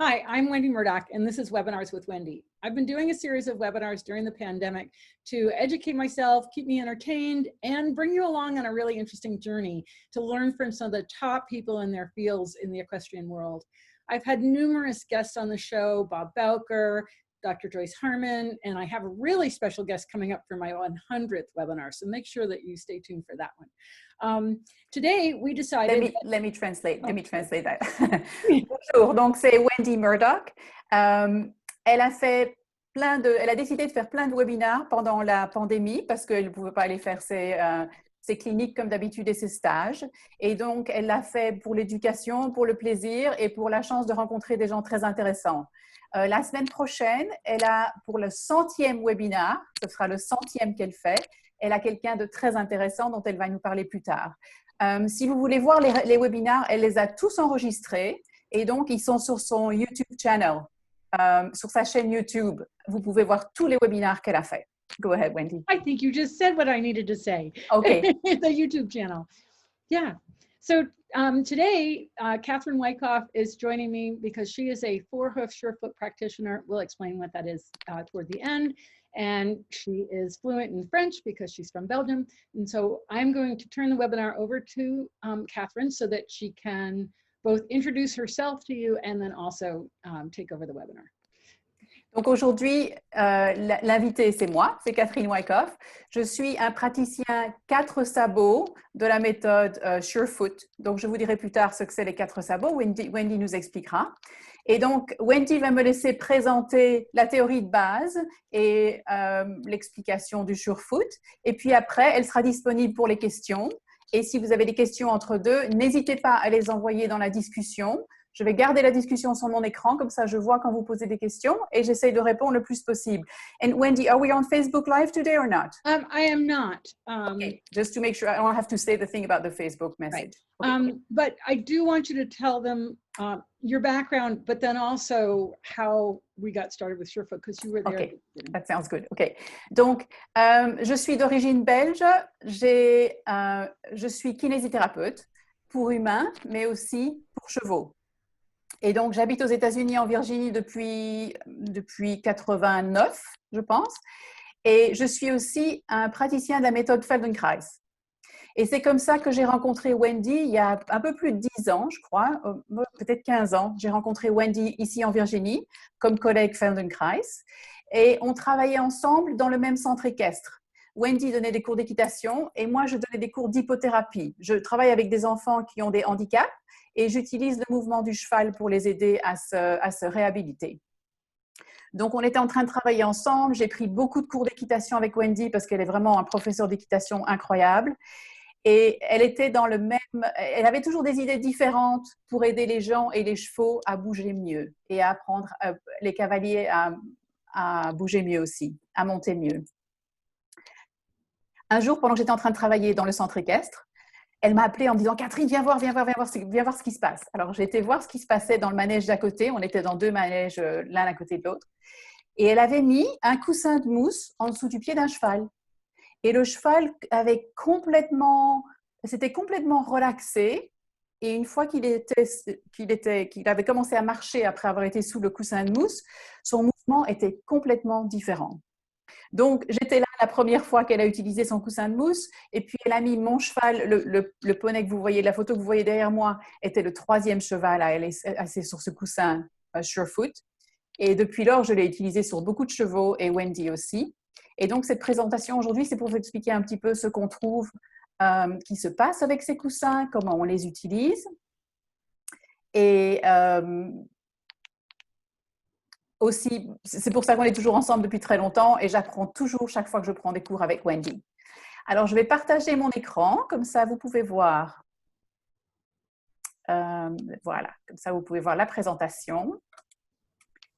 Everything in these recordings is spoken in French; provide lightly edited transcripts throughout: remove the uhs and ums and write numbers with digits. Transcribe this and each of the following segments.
Hi, I'm Wendy Murdoch, and this is Webinars with Wendy. I've been doing a series of webinars during the pandemic to educate myself, keep me entertained, and bring you along on a really interesting journey to learn from some of the top people in their fields in the equestrian world. I've had numerous guests on the show, Bob Bowker, Dr. Joyce Harmon, and I have a really special guest coming up for my 100th webinar, so make sure that you stay tuned for that one. Today, we decided... Let me translate that. Bonjour, donc c'est Wendy Murdoch. Elle a décidé de faire plein de webinaires pendant la pandémie parce qu'elle ne pouvait pas aller faire ses cliniques comme d'habitude et ses stages. Et donc, elle l'a fait pour l'éducation, pour le plaisir et pour la chance de rencontrer des gens très intéressants. La semaine prochaine, elle a pour le 100e webinaire, ce sera le 100e qu'elle fait, elle a quelqu'un de très intéressant dont elle va nous parler plus tard. Si vous voulez voir les webinaires, elle les a tous enregistrés et donc ils sont sur son YouTube channel, sur sa chaîne YouTube. Vous pouvez voir tous les webinaires qu'elle a fait. Go ahead, Wendy. I think you just said what I needed to say. Okay. The YouTube channel. Yeah. So today, Catherine Wyckoff is joining me because she is a four-hoof surefoot practitioner. We'll explain what that is toward the end. And she is fluent in French because she's from Belgium. And so I'm going to turn the webinar over to Catherine so that she can both introduce herself to you and then also take over the webinar. Donc aujourd'hui, l'invité, c'est moi, c'est Catherine Wyckoff. Je suis un praticien 4 sabots de la méthode Surefoot. Donc je vous dirai plus tard ce que c'est les 4 sabots. Wendy nous expliquera. Et donc Wendy va me laisser présenter la théorie de base et l'explication du Surefoot. Et puis après, elle sera disponible pour les questions. Et si vous avez des questions entre deux, n'hésitez pas à les envoyer dans la discussion. Je vais garder la discussion sur mon écran, comme ça je vois quand vous posez des questions et j'essaie de répondre le plus possible. And Wendy, are we on Facebook Live today or not? I am not. Okay. Just to make sure, I don't have to say the thing about the Facebook message. Right. Okay. But I do want you to tell them your background, but then also how we got started with Surefoot, because you were there. Okay, that sounds good. Okay. Donc, je suis d'origine belge. Je suis kinésithérapeute pour humains, mais aussi pour chevaux. Et donc, j'habite aux États-Unis, en Virginie, depuis 89, je pense. Et je suis aussi un praticien de la méthode Feldenkrais. Et c'est comme ça que j'ai rencontré Wendy il y a un peu plus de 10 ans, je crois, peut-être 15 ans. J'ai rencontré Wendy ici en Virginie, comme collègue Feldenkrais. Et on travaillait ensemble dans le même centre équestre. Wendy donnait des cours d'équitation et moi, je donnais des cours d'hypothérapie. Je travaille avec des enfants qui ont des handicaps et j'utilise le mouvement du cheval pour les aider à se réhabiliter. Donc, on était en train de travailler ensemble. J'ai pris beaucoup de cours d'équitation avec Wendy parce qu'elle est vraiment un professeur d'équitation incroyable. Et elle était dans le même... Elle avait toujours des idées différentes pour aider les gens et les chevaux à bouger mieux et à apprendre les cavaliers à bouger mieux aussi, à monter mieux. Un jour, pendant que j'étais en train de travailler dans le centre équestre, elle m'a appelée en me disant « Catherine, viens voir ce qui se passe. » Alors, j'ai été voir ce qui se passait dans le manège d'à côté. On était dans 2 manèges, l'un à côté de l'autre. Et elle avait mis un coussin de mousse en dessous du pied d'un cheval. Et le cheval s'était complètement relaxé. Et une fois qu'il avait commencé à marcher après avoir été sous le coussin de mousse, son mouvement était complètement différent. Donc, j'étais là la première fois qu'elle a utilisé son coussin de mousse et puis elle a mis mon cheval, le poney que vous voyez, la photo que vous voyez derrière moi, était le 3e cheval à aller assis sur ce coussin Surefoot. Et depuis lors, je l'ai utilisé sur beaucoup de chevaux et Wendy aussi. Et donc, cette présentation aujourd'hui, c'est pour vous expliquer un petit peu ce qu'on trouve qui se passe avec ces coussins, comment on les utilise. Et aussi, c'est pour ça qu'on est toujours ensemble depuis très longtemps et j'apprends toujours chaque fois que je prends des cours avec Wendy. Alors, je vais partager mon écran, comme ça vous pouvez voir. Voilà, comme ça vous pouvez voir la présentation.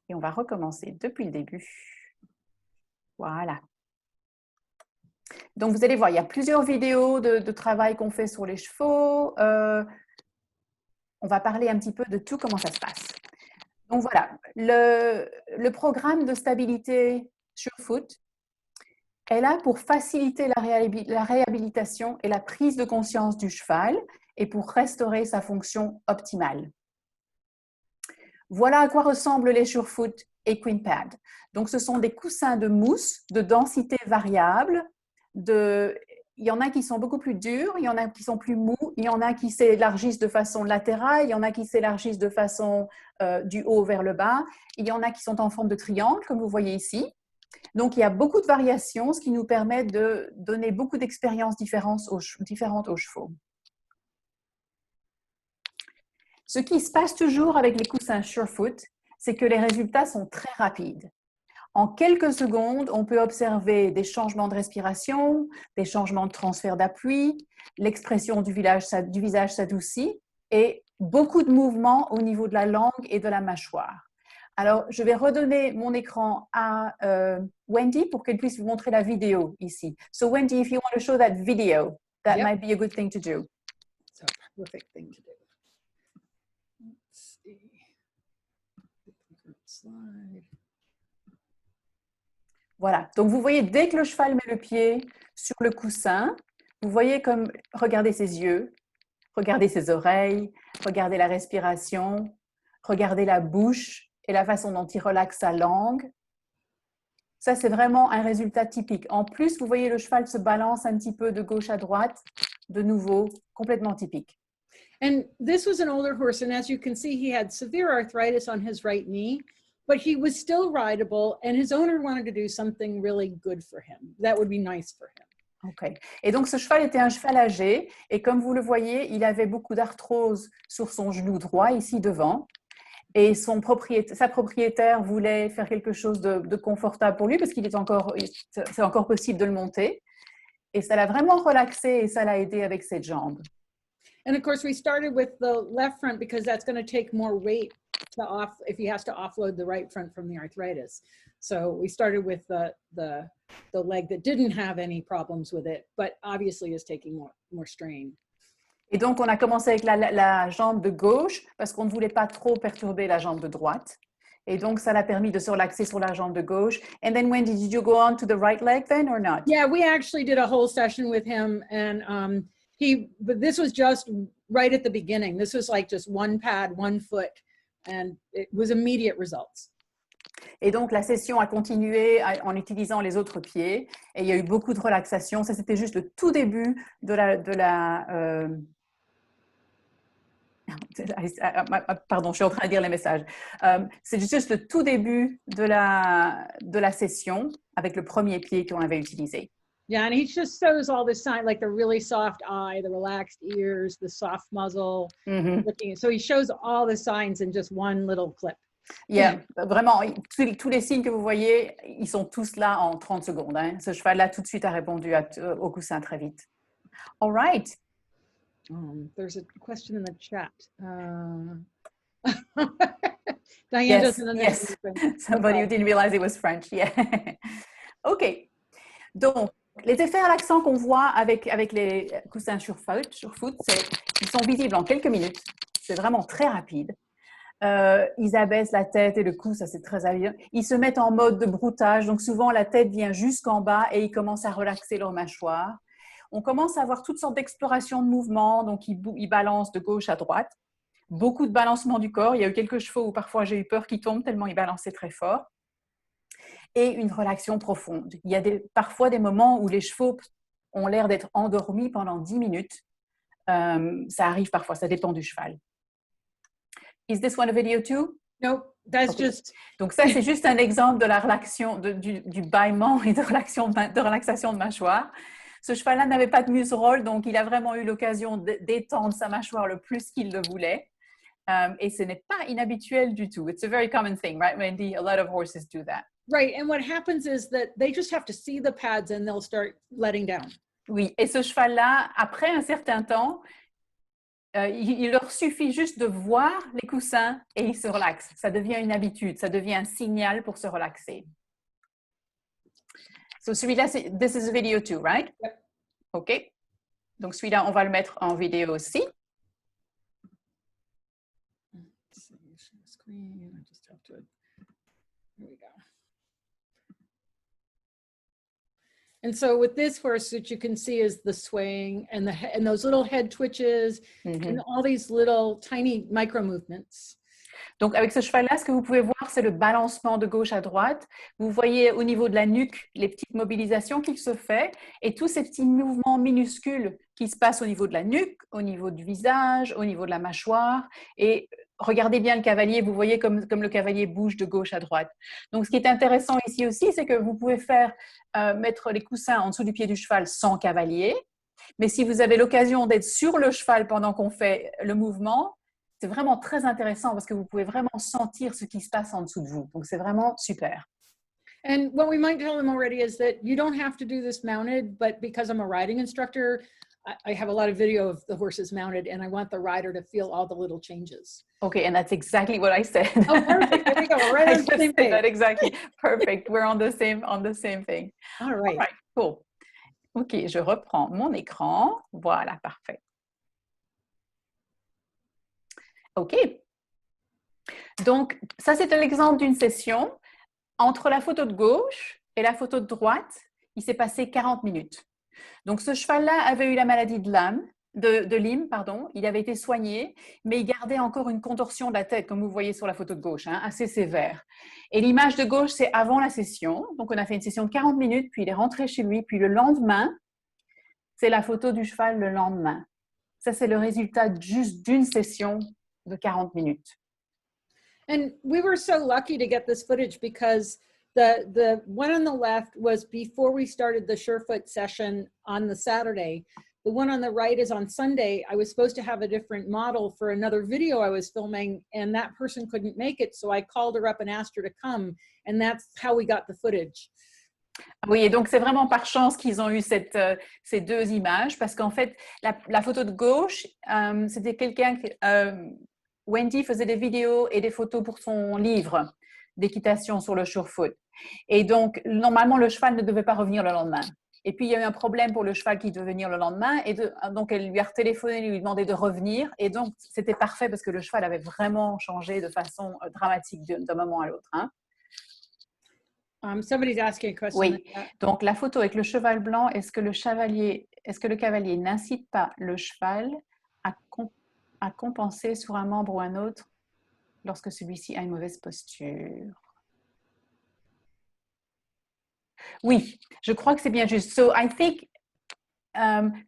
Et on va recommencer depuis le début. Voilà. Donc, vous allez voir, il y a plusieurs vidéos de travail qu'on fait sur les chevaux. On va parler un petit peu de tout, comment ça se passe. Donc voilà, le programme de stabilité Surefoot est là pour faciliter la réhabilitation et la prise de conscience du cheval et pour restaurer sa fonction optimale. Voilà à quoi ressemblent les Surefoot Equine Pad. Donc, ce sont des coussins de mousse de densité variable. Il y en a qui sont beaucoup plus durs, il y en a qui sont plus mous, il y en a qui s'élargissent de façon latérale, il y en a qui s'élargissent de façon du haut vers le bas, il y en a qui sont en forme de triangle, comme vous voyez ici. Donc, il y a beaucoup de variations, ce qui nous permet de donner beaucoup d'expériences différentes aux chevaux. Ce qui se passe toujours avec les coussins Surefoot, c'est que les résultats sont très rapides. En quelques secondes, on peut observer des changements de respiration, des changements de transfert d'appui, l'expression du visage s'adoucit et beaucoup de mouvements au niveau de la langue et de la mâchoire. Alors, je vais redonner mon écran à Wendy pour qu'elle puisse vous montrer la vidéo ici. So, Wendy, if you want to show that video, that might be a good thing to do. So, perfect thing to do. Let's see. Slide. Voilà, donc vous voyez, dès que le cheval met le pied sur le coussin, vous voyez comme, regardez ses yeux, regardez ses oreilles, regardez la respiration, regardez la bouche et la façon dont il relaxe sa langue. Ça, c'est vraiment un résultat typique. En plus, vous voyez, le cheval se balance un petit peu de gauche à droite, de nouveau, complètement typique. And this was an older horse, and as you can see, he had severe arthritis on his right knee, but he was still rideable, and his owner wanted to do something really good for him. That would be nice for him. Okay. Et donc, ce cheval était un cheval âgé, et comme vous le voyez, il avait beaucoup d'arthrose sur son genou droit, ici devant, et sa propriétaire voulait faire quelque chose de confortable pour lui, parce qu'il c'est encore possible de le monter, et ça l'a vraiment relaxé, et ça l'a aidé avec ses jambes. And of course, we started with the left front because that's going to take more weight if he has to offload the right front from the arthritis. So we started with the leg that didn't have any problems with it, but obviously is taking more strain. Et donc, on a commencé avec la jambe de gauche parce qu'on ne voulait pas trop perturber la jambe de droite. Et donc, ça l'a permis de se relaxer sur la jambe de gauche. And then, Wendy, did you go on to the right leg then or not? Yeah, we actually did a whole session with him, and but this was just right at the beginning. This was like just one pad, one foot, and it was immediate results. Et donc, la session a continué en utilisant les autres pieds. Et il y a eu beaucoup de relaxation. Ça, c'était juste le tout début Pardon, je suis en train de lire les messages. C'est juste le tout début de la session avec le premier pied qu'on avait utilisé. Yeah, and he just shows all the signs, like the really soft eye, the relaxed ears, the soft muzzle. So he shows all the signs in just one little clip. Yeah, vraiment, tous les signes que vous voyez, ils sont tous là en 30 secondes. Hein. Ce cheval-là, tout de suite, a répondu au coussin très vite. All right. There's a question in the chat. Diane doesn't understand. Yes. Somebody who didn't realize it was French. Yeah. OK. Donc, les effets relaxants qu'on voit avec les coussins Surefoot, c'est qu'ils sont visibles en quelques minutes. C'est vraiment très rapide. Ils abaissent la tête et le cou, ça c'est très évident. Ils se mettent en mode de broutage, donc souvent la tête vient jusqu'en bas et ils commencent à relaxer leur mâchoire. On commence à avoir toutes sortes d'explorations de mouvements, donc ils balancent de gauche à droite. Beaucoup de balancement du corps. Il y a eu quelques chevaux où parfois j'ai eu peur qu'ils tombent tellement ils balançaient très fort. Et une relaxation profonde. Il y a parfois des moments où les chevaux ont l'air d'être endormis pendant 10 minutes. Ça arrive parfois, ça dépend du cheval. Is this one a video too? No, that's just... Donc ça, c'est juste un exemple de la relaxation, du bâillement et de relaxation de mâchoire. Ce cheval-là n'avait pas de museroll, donc il a vraiment eu l'occasion d'étendre sa mâchoire le plus qu'il le voulait. Et ce n'est pas inhabituel du tout. It's a very common thing, right, Wendy? A lot of horses do that. Right, and what happens is that they just have to see the pads and they'll start letting down. Oui, et ce cheval-là, après un certain temps, il leur suffit juste de voir les coussins et ils se relaxent. Ça devient une habitude, ça devient un signal pour se relaxer. So celui-là, this is a video too, right? Yep. OK. Donc celui-là, on va le mettre en vidéo aussi. Here we go. And so with this horse, what you can see is the swaying and those little head twitches and all these little tiny micro movements. Donc, avec ce cheval-là, ce que vous pouvez voir, c'est le balancement de gauche à droite. Vous voyez au niveau de la nuque les petites mobilisations qu'il se fait et tous ces petits mouvements minuscules qui se passent au niveau de la nuque, au niveau du visage, au niveau de la mâchoire. Et regardez bien le cavalier, vous voyez comme le cavalier bouge de gauche à droite. Donc, ce qui est intéressant ici aussi, c'est que vous pouvez mettre les coussins en dessous du pied du cheval sans cavalier. Mais si vous avez l'occasion d'être sur le cheval pendant qu'on fait le mouvement, c'est vraiment très intéressant parce que vous pouvez vraiment sentir ce qui se passe en dessous de vous. Donc, c'est vraiment super. And what we might tell them already is that you don't have to do this mounted, but because I'm a riding instructor, I have a lot of video of the horses mounted and I want the rider to feel all the little changes. Okay, and that's exactly what I said. Oh, perfect. There we go. We're right on the same page. That exactly. Perfect. We're on the same thing. All right. All right, cool. Ok, je reprends mon écran. Voilà, parfait. OK. Donc, ça, c'était l'exemple d'une session. Entre la photo de gauche et la photo de droite, il s'est passé 40 minutes. Donc, ce cheval-là avait eu la maladie de Lyme, pardon. Il avait été soigné, mais il gardait encore une contorsion de la tête, comme vous voyez sur la photo de gauche, hein, assez sévère. Et l'image de gauche, c'est avant la session. Donc, on a fait une session de 40 minutes, puis il est rentré chez lui. Puis le lendemain, c'est la photo du cheval le lendemain. Ça, c'est le résultat juste d'une session de 40 minutes. And we were so lucky to get this footage because the one on the left was before we started the Surefoot session on the Saturday. The one on the right is on Sunday. I was supposed to have a different model for another video I was filming, and that person couldn't make it. So I called her up and asked her to come, and that's how we got the footage. Oui, et donc c'est vraiment par chance qu'ils ont eu ces deux images, parce qu'en fait, la photo de gauche, c'était quelqu'un qui... Wendy faisait des vidéos et des photos pour son livre d'équitation sur le Surefoot. Et donc, normalement, le cheval ne devait pas revenir le lendemain. Et puis, il y a eu un problème pour le cheval qui devait venir le lendemain. Et donc, elle lui a retéléphoné, lui demandé de revenir. Et donc, c'était parfait parce que le cheval avait vraiment changé de façon dramatique d'un moment à l'autre. Hein. Somebody's asking a question. Oui, donc la photo avec le cheval blanc, est-ce que le cavalier n'incite pas le cheval à compenser sur un membre ou un autre lorsque celui-ci a une mauvaise posture? Oui, je crois que c'est bien juste. So I think,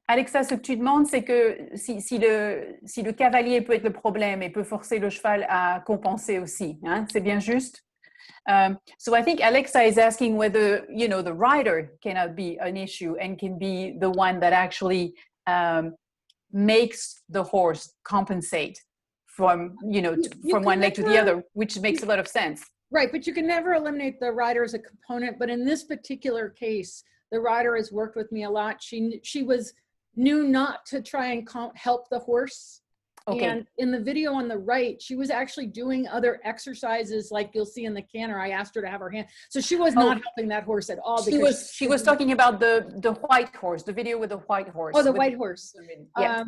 Alexa, ce que tu demandes, c'est que si le cavalier peut être le problème et peut forcer le cheval à compenser aussi, hein, c'est bien juste? So I think Alexa is asking whether, the rider cannot be an issue and can be the one that actually makes the horse compensate from, from one leg to the other, which makes a lot of sense. Right, but you can never eliminate the rider as a component. But in this particular case, the rider has worked with me a lot. She knew not to try and help the horse. Okay. And in the video on the right, she was actually doing other exercises like you'll see in the canter. I asked her to have her hand. So she was not helping that horse at all. She was talking about the white horse, the video with the white horse. Oh, the white horse. Yeah.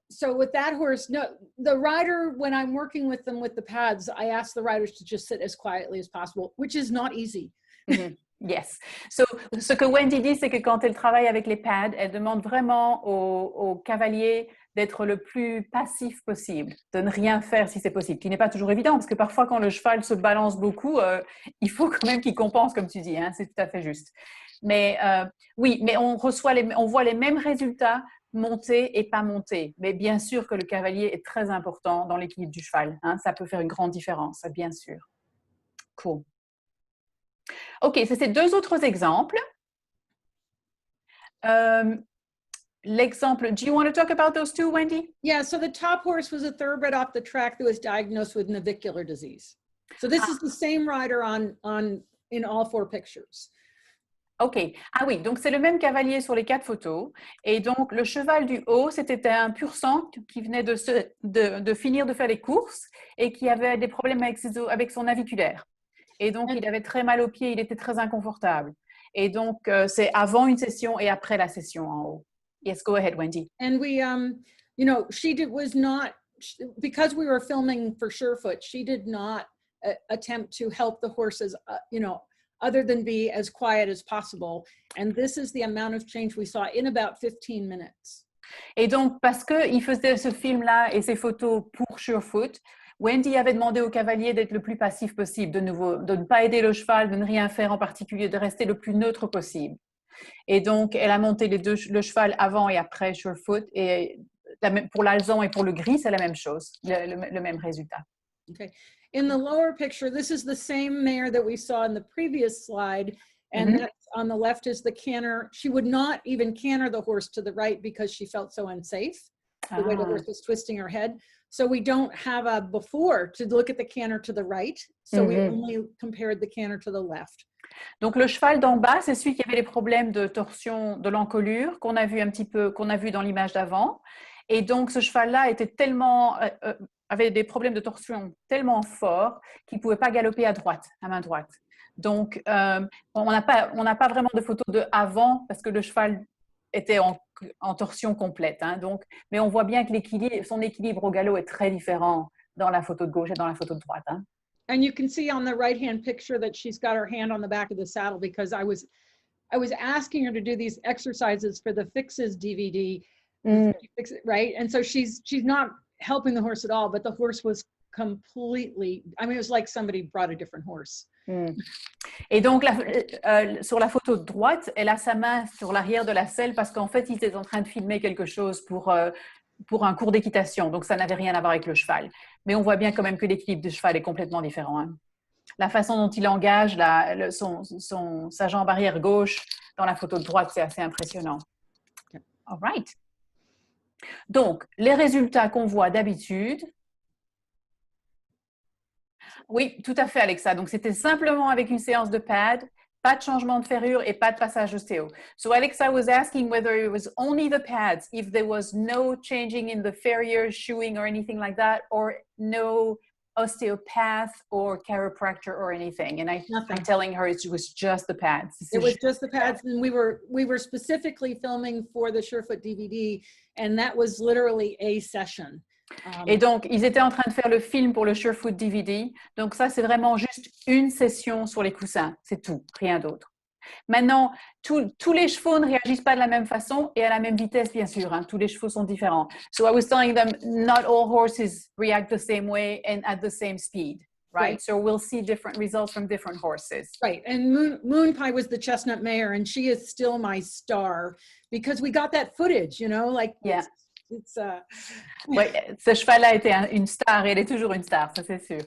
So with that horse, no, the rider, when I'm working with them with the pads, I ask the riders to just sit as quietly as possible, which is not easy. Mm-hmm. Yes. So, ce que Wendy dit, c'est que quand elle travaille avec les pads, elle demande vraiment au cavalier d'être le plus passif possible, de ne rien faire si c'est possible, qui n'est pas toujours évident, parce que parfois quand le cheval se balance beaucoup, il faut quand même qu'il compense, comme tu dis, hein, c'est tout à fait juste. Mais oui, mais on voit les mêmes résultats monter et pas monter. Mais bien sûr que le cavalier est très important dans l'équilibre du cheval. Hein, ça peut faire une grande différence, bien sûr. Cool. OK, c'est ces deux autres exemples. L'exemple, do you want to talk about those two, Wendy? Yeah, so the top horse was a thoroughbred off the track that was diagnosed with navicular disease. So this is the same rider in all four pictures. OK. Ah oui, donc c'est le même cavalier sur les 4 photos. Et donc, le cheval du haut, c'était un pur sang qui venait de finir de faire les courses et qui avait des problèmes avec son naviculaire. Et donc, il avait très mal aux pieds, il était très inconfortable. Et donc, c'est avant une session et après la session en haut. Yes, go ahead, Wendy. And we, was not, because we were filming for Surefoot, she did not attempt to help the horses, other than be as quiet as possible. And this is the amount of change we saw in about 15 minutes. Et donc, parce qu'il faisait ce film-là et ces photos pour Surefoot, Wendy avait demandé au cavalier d'être le plus passif possible, de nouveau, de ne pas aider le cheval, de ne rien faire en particulier, de rester le plus neutre possible. Et donc, elle a monté le cheval avant et après Surefoot. Et pour l'alezan et pour le gris, c'est la même chose, le même résultat. Okay. In the lower picture, this is the same mare that we saw in the previous slide. And that's on the left is the canter. She would not even canter the horse to the right because she felt so unsafe, the way the horse was twisting her head. So we don't have a before to look at the canter to the right. So we only compared the canter to the left. Donc le cheval d'en bas, c'est celui qui avait les problèmes de torsion de l'encolure qu'on a vu un petit peu, qu'on a vu dans l'image d'avant. Et donc ce cheval-là était tellement avait des problèmes de torsion tellement forts qu'il ne pouvait pas galoper à droite, à main droite. Donc on n'a pas vraiment de photo de avant parce que le cheval était en torsion complète. Hein, donc, mais on voit bien que son équilibre au galop est très différent dans la photo de gauche et dans la photo de droite. Hein. And you can see on the right-hand picture that she's got her hand on the back of the saddle because I was asking her to do these exercises for the Fixes DVD, right? And so she's not helping the horse at all, but the horse was completely, I mean, it was like somebody brought a different horse. Et donc, sur la photo de droite, elle a sa main sur l'arrière de la selle parce qu'en fait, il était en train de filmer quelque chose pour un cours d'équitation. Donc, ça n'avait rien à voir avec le cheval. Mais on voit bien quand même que l'équilibre du cheval est complètement différent. Hein. La façon dont il engage sa jambe arrière gauche dans la photo de droite, c'est assez impressionnant. All right. Donc, les résultats qu'on voit d'habitude. Oui, tout à fait, Alexa. Donc, c'était simplement avec une séance de pad, pas de changement de ferrure et pas de passage ostéo. So, Alexa was asking whether it was only the pads, if there was no changing in the farrier, shoeing or anything like that, or no osteopath or chiropractor or anything. And I'm telling her it was just the pads. It was just the pads. And we were specifically filming for the Surefoot DVD, and that was literally a session. Et donc, ils étaient en train de faire le film pour le Surefoot DVD. Donc, ça, c'est vraiment juste une session sur les coussins. C'est tout, rien d'autre. Maintenant, tous les chevaux ne réagissent pas de la même façon et à la même vitesse, bien sûr. Hein. Tous les chevaux sont différents. So I was telling them, not all horses react the same way and at the same speed. Right? So we'll see different results from different horses. Right. And Moon Pie was the chestnut mare, and she is still my star because we got that footage, you know, like Oui, ce cheval-là était une star et elle est toujours une star, ça c'est sûr.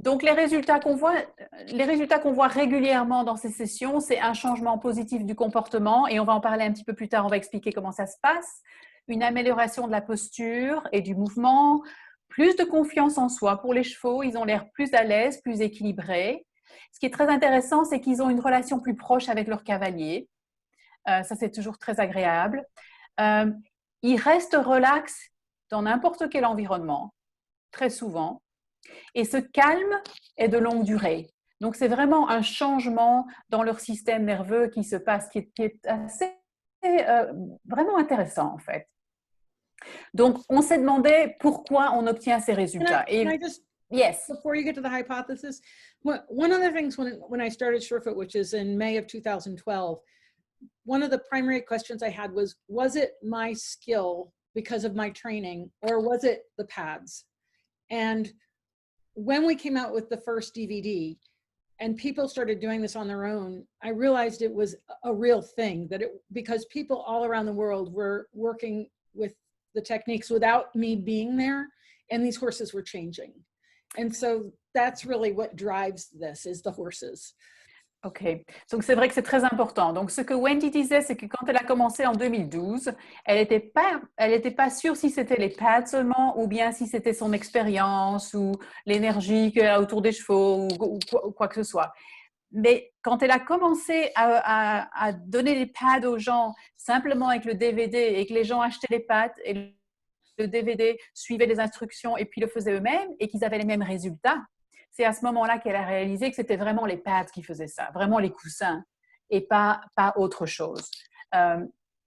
Donc les résultats qu'on voit régulièrement dans ces sessions, c'est un changement positif du comportement et on va en parler un petit peu plus tard, on va expliquer comment ça se passe, une amélioration de la posture et du mouvement, plus de confiance en soi pour les chevaux, ils ont l'air plus à l'aise, plus équilibrés. Ce qui est très intéressant, c'est qu'ils ont une relation plus proche avec leur cavalier. Ça, c'est toujours très agréable. Ils restent relax dans n'importe quel environnement, très souvent, et ce calme est de longue durée. Donc, c'est vraiment un changement dans leur système nerveux qui se passe, qui est assez vraiment intéressant, en fait. Donc, on s'est demandé pourquoi on obtient ces résultats. Yes. Before you get to the hypothesis, one of the things when I started Surefoot, which is in May of 2012, one of the primary questions I had was it my skill because of my training, or was it the pads? And when we came out with the first DVD and people started doing this on their own, I realized it was a real thing, because people all around the world were working with the techniques without me being there, and these horses were changing. And so that's really what drives this, is the horses. OK. Donc, c'est vrai que c'est très important. Donc, ce que Wendy disait, c'est que quand elle a commencé en 2012, elle n'était pas sûre si c'était les pads seulement ou bien si c'était son expérience ou l'énergie qu'elle a autour des chevaux ou quoi que ce soit. Mais quand elle a commencé à donner les pads aux gens simplement avec le DVD et que les gens achetaient les pads et le DVD suivait les instructions et puis le faisaient eux-mêmes et qu'ils avaient les mêmes résultats, c'est à ce moment-là qu'elle a réalisé que c'était vraiment les pads qui faisaient ça, vraiment les coussins et pas autre chose.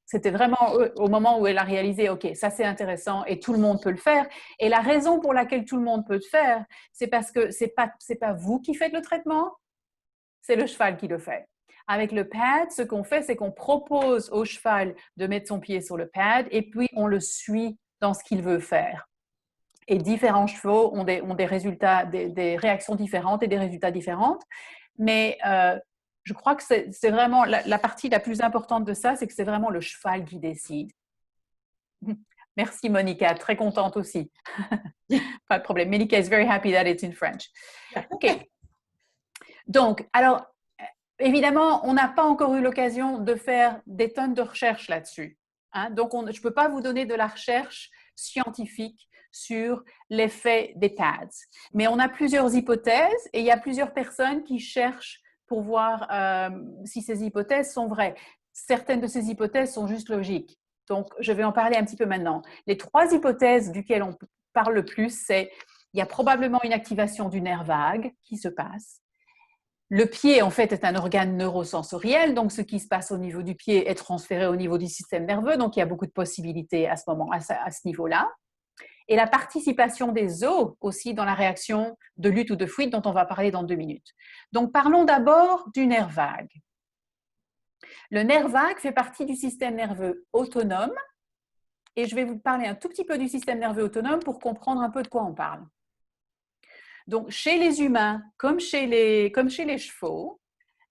C'était vraiment au moment où elle a réalisé, OK, ça c'est intéressant et tout le monde peut le faire. Et la raison pour laquelle tout le monde peut le faire, c'est parce que c'est pas vous qui faites le traitement, c'est le cheval qui le fait. Avec le pad, ce qu'on fait, c'est qu'on propose au cheval de mettre son pied sur le pad et puis on le suit dans ce qu'il veut faire. Et différents chevaux ont des résultats, des réactions différentes et des résultats différents. Mais je crois que c'est vraiment la partie la plus importante de ça, c'est que c'est vraiment le cheval qui décide. Merci Monica, très contente aussi. Pas de problème. Monica is very happy that it's in French. OK. Donc, alors, évidemment, on n'a pas encore eu l'occasion de faire des tonnes de recherches là-dessus. Hein? Donc, je ne peux pas vous donner de la recherche scientifique sur l'effet des pads. Mais on a plusieurs hypothèses et il y a plusieurs personnes qui cherchent pour voir si ces hypothèses sont vraies. Certaines de ces hypothèses sont juste logiques. Donc, je vais en parler un petit peu maintenant. Les 3 hypothèses duquel on parle le plus, c'est il y a probablement une activation du nerf vague qui se passe. Le pied, en fait, est un organe neurosensoriel, donc ce qui se passe au niveau du pied est transféré au niveau du système nerveux, donc il y a beaucoup de possibilités à ce niveau-là. Et la participation des os aussi dans la réaction de lutte ou de fuite dont on va parler dans 2 minutes. Donc parlons d'abord du nerf vague. Le nerf vague fait partie du système nerveux autonome et je vais vous parler un tout petit peu du système nerveux autonome pour comprendre un peu de quoi on parle. Donc chez les humains, comme chez les chevaux,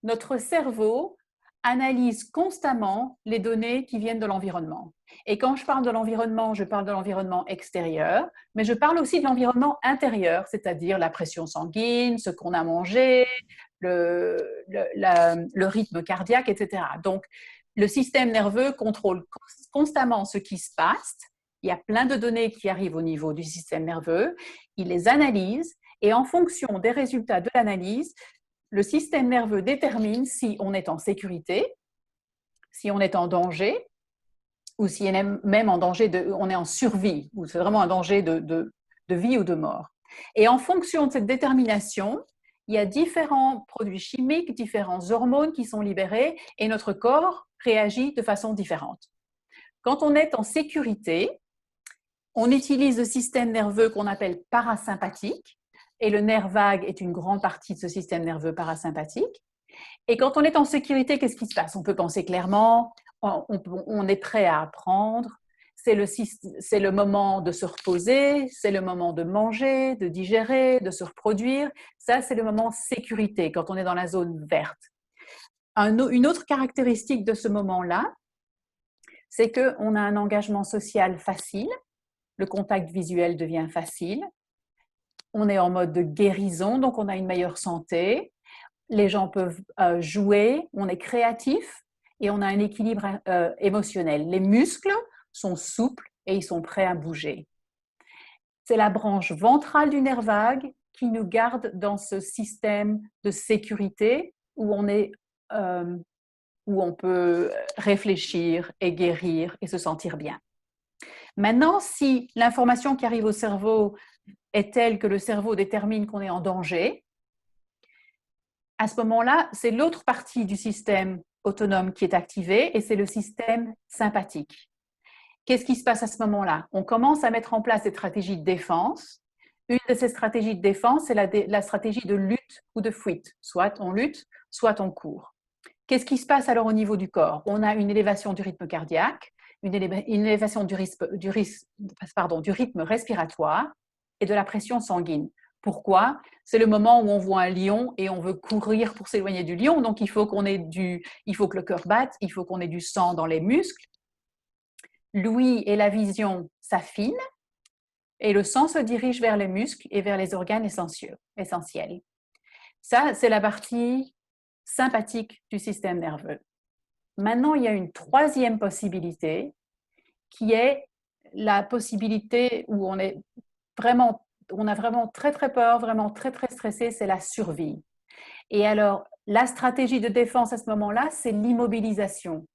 notre cerveau analyse constamment les données qui viennent de l'environnement. Et quand je parle de l'environnement, je parle de l'environnement extérieur, mais je parle aussi de l'environnement intérieur, c'est-à-dire la pression sanguine, ce qu'on a mangé, le rythme cardiaque, etc. Donc, le système nerveux contrôle constamment ce qui se passe. Il y a plein de données qui arrivent au niveau du système nerveux. Il les analyse et en fonction des résultats de l'analyse, le système nerveux détermine si on est en sécurité, si on est en danger, ou si on est même en danger, on est en survie, ou c'est vraiment un danger de vie ou de mort. Et en fonction de cette détermination, il y a différents produits chimiques, différents hormones qui sont libérés et notre corps réagit de façon différente. Quand on est en sécurité, on utilise le système nerveux qu'on appelle parasympathique, et le nerf vague est une grande partie de ce système nerveux parasympathique. Et quand on est en sécurité, qu'est-ce qui se passe? On peut penser clairement, on est prêt à apprendre, c'est le moment de se reposer, c'est le moment de manger, de digérer, de se reproduire. Ça, c'est le moment sécurité, quand on est dans la zone verte. Une autre caractéristique de ce moment-là, c'est qu'on a un engagement social facile, le contact visuel devient facile, on est en mode de guérison, donc on a une meilleure santé, les gens peuvent jouer, on est créatif et on a un équilibre émotionnel. Les muscles sont souples et ils sont prêts à bouger. C'est la branche ventrale du nerf vague qui nous garde dans ce système de sécurité où où on peut réfléchir et guérir et se sentir bien. Maintenant, si l'information qui arrive au cerveau est telle que le cerveau détermine qu'on est en danger, à ce moment-là, c'est l'autre partie du système autonome qui est activée et c'est le système sympathique. Qu'est-ce qui se passe à ce moment-là? On commence à mettre en place des stratégies de défense. Une de ces stratégies de défense, c'est la stratégie de lutte ou de fuite. Soit on lutte, soit on court. Qu'est-ce qui se passe alors au niveau du corps? On a une élévation du rythme cardiaque, une élévation du rythme respiratoire et de la pression sanguine. Pourquoi? C'est le moment où on voit un lion et on veut courir pour s'éloigner du lion. Donc, il faut que le cœur batte, il faut qu'on ait du sang dans les muscles. L'ouïe et la vision s'affinent et le sang se dirige vers les muscles et vers les organes essentiels. Ça, c'est la partie sympathique du système nerveux. Maintenant, il y a une troisième possibilité qui est la possibilité où on a vraiment très très peur, vraiment très très stressé, c'est la survie. Et alors, la stratégie de défense à ce moment-là, c'est l'immobilisation.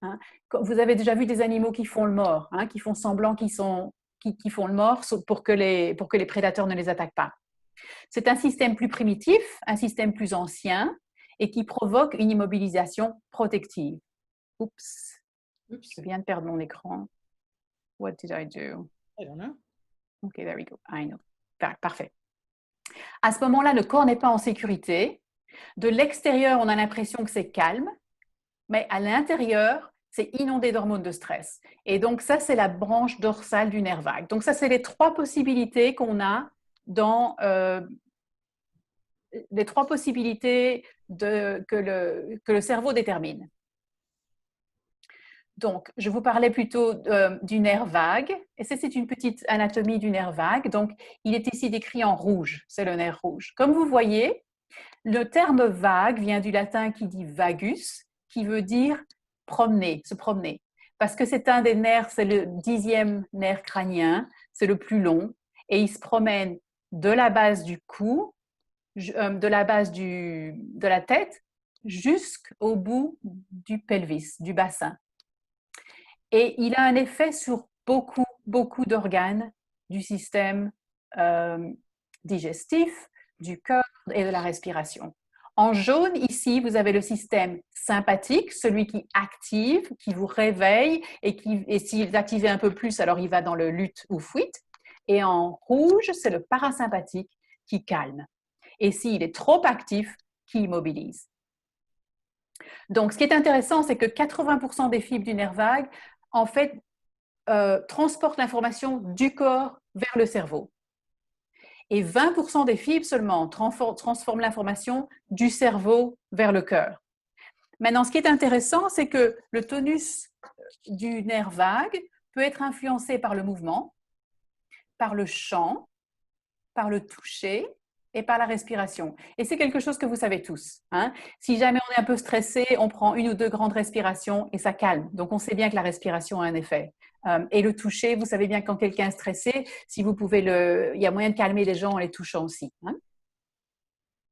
Hein? Vous avez déjà vu des animaux qui font le mort, hein, qui font semblant qui font le mort pour que les prédateurs ne les attaquent pas. C'est un système plus primitif, un système plus ancien et qui provoque une immobilisation protective. Oups, je viens de perdre mon écran. What did I do? I don't know. Okay, there we go. I know. Parfait. À ce moment-là, le corps n'est pas en sécurité. De l'extérieur, on a l'impression que c'est calme, mais à l'intérieur, c'est inondé d'hormones de stress. Et donc, ça, c'est la branche dorsale du nerf vague. Donc, ça, c'est les trois possibilités qu'on a dans les trois possibilités que le cerveau détermine. Donc, je vous parlais plutôt du nerf vague. Et ça, c'est une petite anatomie du nerf vague. Donc, il est ici décrit en rouge. C'est le nerf rouge. Comme vous voyez, le terme vague vient du latin qui dit vagus, qui veut dire promener, se promener. Parce que c'est un des nerfs, c'est le 10e nerf crânien, c'est le plus long. Et il se promène de la base du cou, de la base de la tête, jusqu'au bout du pelvis, du bassin. Et il a un effet sur beaucoup, beaucoup d'organes du système digestif, du cœur et de la respiration. En jaune, ici, vous avez le système sympathique, celui qui active, qui vous réveille et s'il est activé un peu plus, alors il va dans le lutte ou fuite. Et en rouge, c'est le parasympathique qui calme. Et s'il est trop actif, qui immobilise. Donc, ce qui est intéressant, c'est que 80% des fibres du nerf vague, en fait, transportent l'information du corps vers le cerveau. Et 20% des fibres seulement transforment l'information du cerveau vers le cœur. Maintenant, ce qui est intéressant, c'est que le tonus du nerf vague peut être influencé par le mouvement, par le chant, par le toucher et par la respiration. Et c'est quelque chose que vous savez tous. Hein? Si jamais on est un peu stressé, on prend 1 ou 2 grandes respirations et ça calme. Donc, on sait bien que la respiration a un effet. Et le toucher, vous savez bien que quand quelqu'un est stressé, si vous pouvez il y a moyen de calmer les gens en les touchant aussi. Hein?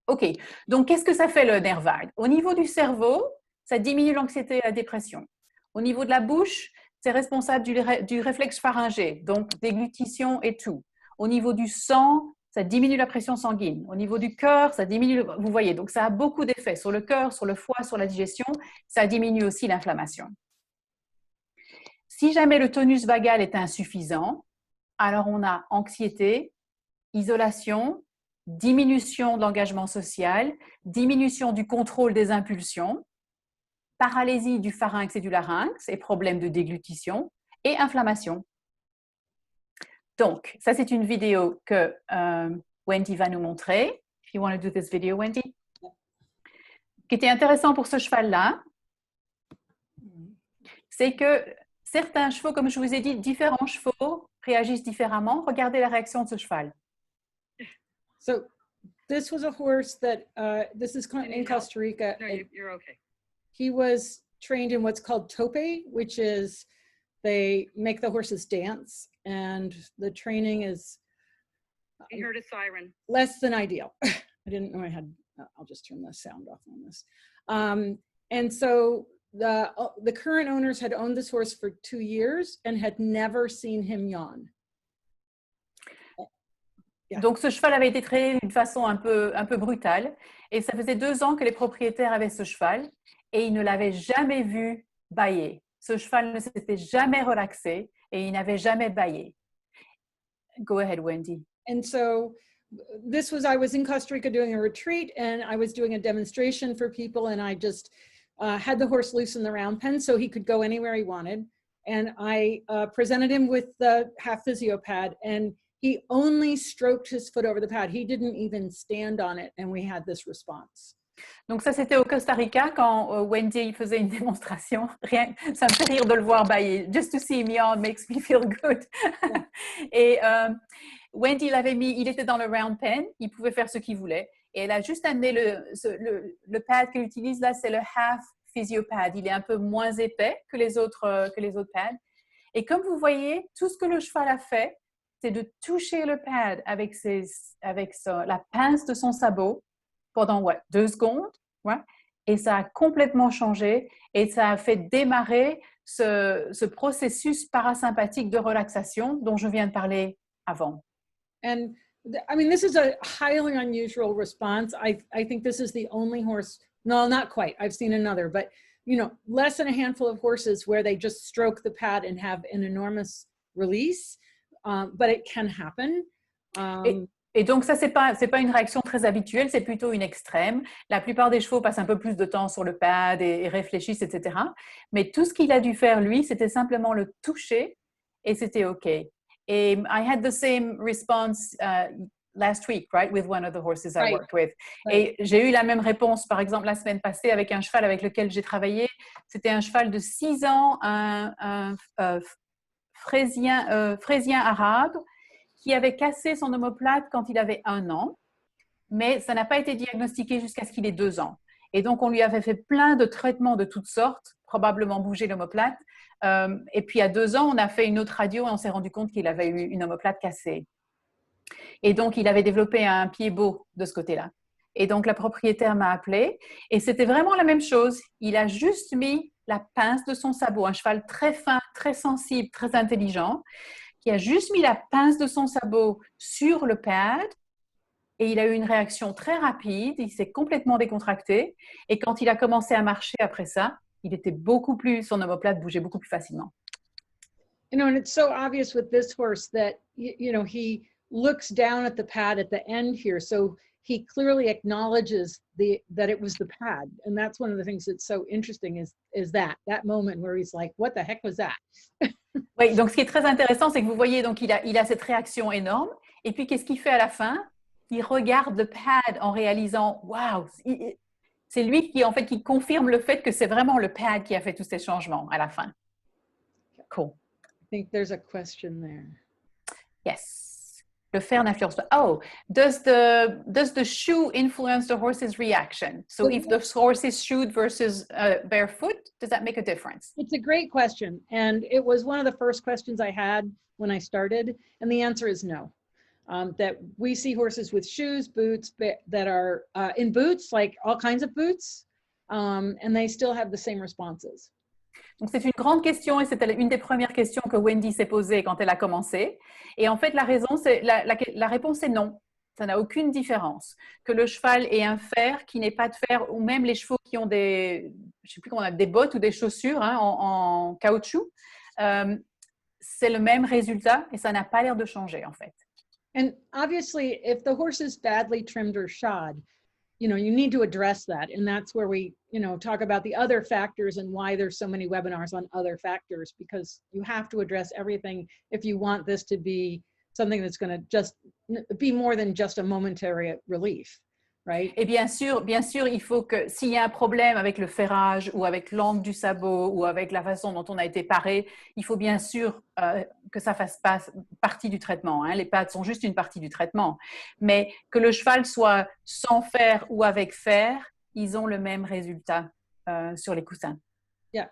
OK. Donc, qu'est-ce que ça fait le nerf vague? Au niveau du cerveau, ça diminue l'anxiété et la dépression. Au niveau de la bouche, c'est responsable du réflexe pharyngé, donc déglutition et tout. Au niveau du sang, ça diminue la pression sanguine. Au niveau du cœur, ça diminue, vous voyez, donc ça a beaucoup d'effets sur le cœur, sur le foie, sur la digestion. Ça diminue aussi l'inflammation. Si jamais le tonus vagal est insuffisant, alors on a anxiété, isolation, diminution de l'engagement social, diminution du contrôle des impulsions, paralysie du pharynx et du larynx et problèmes de déglutition et inflammation. Donc, ça c'est une vidéo que Wendy va nous montrer. If you want to do this video, Wendy. Ce qui était intéressant pour ce cheval-là, c'est que certains chevaux, comme je vous ai dit, différents chevaux réagissent différemment. Regardez la réaction de ce cheval. So this was a horse that, this is in Costa Rica. No, you're okay. He was trained in what's called tope, which is they make the horses dance, and the training is He heard a siren. less than ideal. I didn't know I had, I'll just turn the sound off on this. And so the current owners had owned this horse for 2 years and had never seen him yawn. Yeah. Donc, ce cheval avait été traîné d'une façon un peu brutale. Et ça faisait 2 ans que les propriétaires avaient ce cheval et ils ne l'avaient jamais vu bâiller. Ce cheval ne s'était jamais relaxé et il n'avait jamais bâillé. Go ahead, Wendy. And so I was in Costa Rica doing a retreat, and I was doing a demonstration for people, and I just had the horse loose in the round pen so he could go anywhere he wanted. And I presented him with the half physio pad, and he only stroked his foot over the pad. He didn't even stand on it, and we had this response. Donc ça, c'était au Costa Rica quand Wendy faisait une démonstration. Rien, ça me fait rire de le voir bâiller. Just to see him yawn makes me feel good. Yeah. Et Wendy l'avait mis, il était dans le round pen, il pouvait faire ce qu'il voulait. Et elle a juste amené le pad qu'elle utilise là, c'est le half physio pad. Il est un peu moins épais que les autres pads. Et comme vous voyez, tout ce que le cheval a fait, c'est de toucher le pad avec la pince de son sabot pendant 2 secondes, et ça a complètement changé et ça a fait démarrer ce processus parasympathique de relaxation dont je viens de parler avant. And I mean, this is a highly unusual response. I think this is the only horse, no, not quite. I've seen another, but less than a handful of horses where they just stroke the pad and have an enormous release, but it can happen. Et donc, ça, c'est pas une réaction très habituelle, c'est plutôt une extrême. La plupart des chevaux passent un peu plus de temps sur le pad et réfléchissent, etc. Mais tout ce qu'il a dû faire, lui, c'était simplement le toucher et c'était OK. Et I had the same response last week, right, with one of the horses I worked with. Et j'ai eu la même réponse, par exemple, la semaine passée avec un cheval avec lequel j'ai travaillé. C'était un cheval de 6 ans, un fraisien arabe, qui avait cassé son omoplate quand il avait 1 an, mais ça n'a pas été diagnostiqué jusqu'à ce qu'il ait 2 ans. Et donc, on lui avait fait plein de traitements de toutes sortes, probablement bouger l'omoplate. Et puis, à 2 ans, on a fait une autre radio et on s'est rendu compte qu'il avait eu une omoplate cassée. Et donc, il avait développé un pied beau de ce côté-là. Et donc, la propriétaire m'a appelée et c'était vraiment la même chose. Il a juste mis la pince de son sabot, un cheval très fin, très sensible, très intelligent, qui a juste mis la pince de son sabot sur le pad et il a eu une réaction très rapide, il s'est complètement décontracté et quand il a commencé à marcher après ça, il était beaucoup plus, son omoplate bougeait beaucoup plus facilement. You know, and it's so obvious with this horse that, you know, he looks down at the pad at the end here. So he clearly acknowledges that it was the pad. And that's one of the things that's so interesting is that moment where he's like, what the heck was that? Oui, donc ce qui est très intéressant, c'est que vous voyez, donc il a cette réaction énorme. Et puis, qu'est-ce qu'il fait à la fin? Il regarde le pad en réalisant, waouh, c'est lui qui, en fait, qui confirme le fait que c'est vraiment le pad qui a fait tous ces changements à la fin. Cool. I think there's a question there. Yes. Le fer n'influence pas. Oh, does the shoe influence the horse's reaction? So if the horse is shoed versus barefoot, does that make a difference? It's a great question. And it was one of the first questions I had when I started. And the answer is no. That we see horses with shoes, boots that are in boots, like all kinds of boots, and they still have the same responses. Donc, c'est une grande question et c'était une des premières questions que Wendy s'est posée quand elle a commencé. Et en fait, la réponse est non. Ça n'a aucune différence. Que le cheval ait un fer qui n'est pas de fer, ou même les chevaux qui ont des, je sais plus comment on a, des bottes ou des chaussures hein, en caoutchouc, c'est le même résultat et ça n'a pas l'air de changer en fait. And obviously, if the horse is badly trimmed or shod, you know, you need to address that. And that's where we, you know, talk about the other factors and why there's so many webinars on other factors, because you have to address everything if you want this to be something that's going to just be more than just a momentary relief, right? Et bien sûr, il faut que s'il y a un problème avec le ferrage ou avec l'angle du sabot ou avec la façon dont on a été paré, il faut bien sûr que ça fasse pas partie du traitement. Hein. Les pads sont juste une partie du traitement. Mais que le cheval soit sans fer ou avec fer, ils ont le même résultat sur les coussins. Yeah,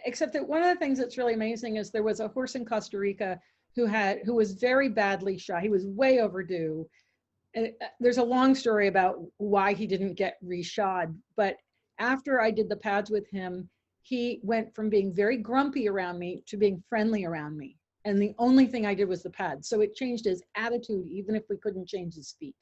except that one of the things that's really amazing is there was a horse in Costa Rica who was very badly shot. He was way overdue. And there's a long story about why he didn't get reshod, but after I did the pads with him, he went from being very grumpy around me to being friendly around me. And the only thing I did was the pads. So it changed his attitude, even if we couldn't change his feet.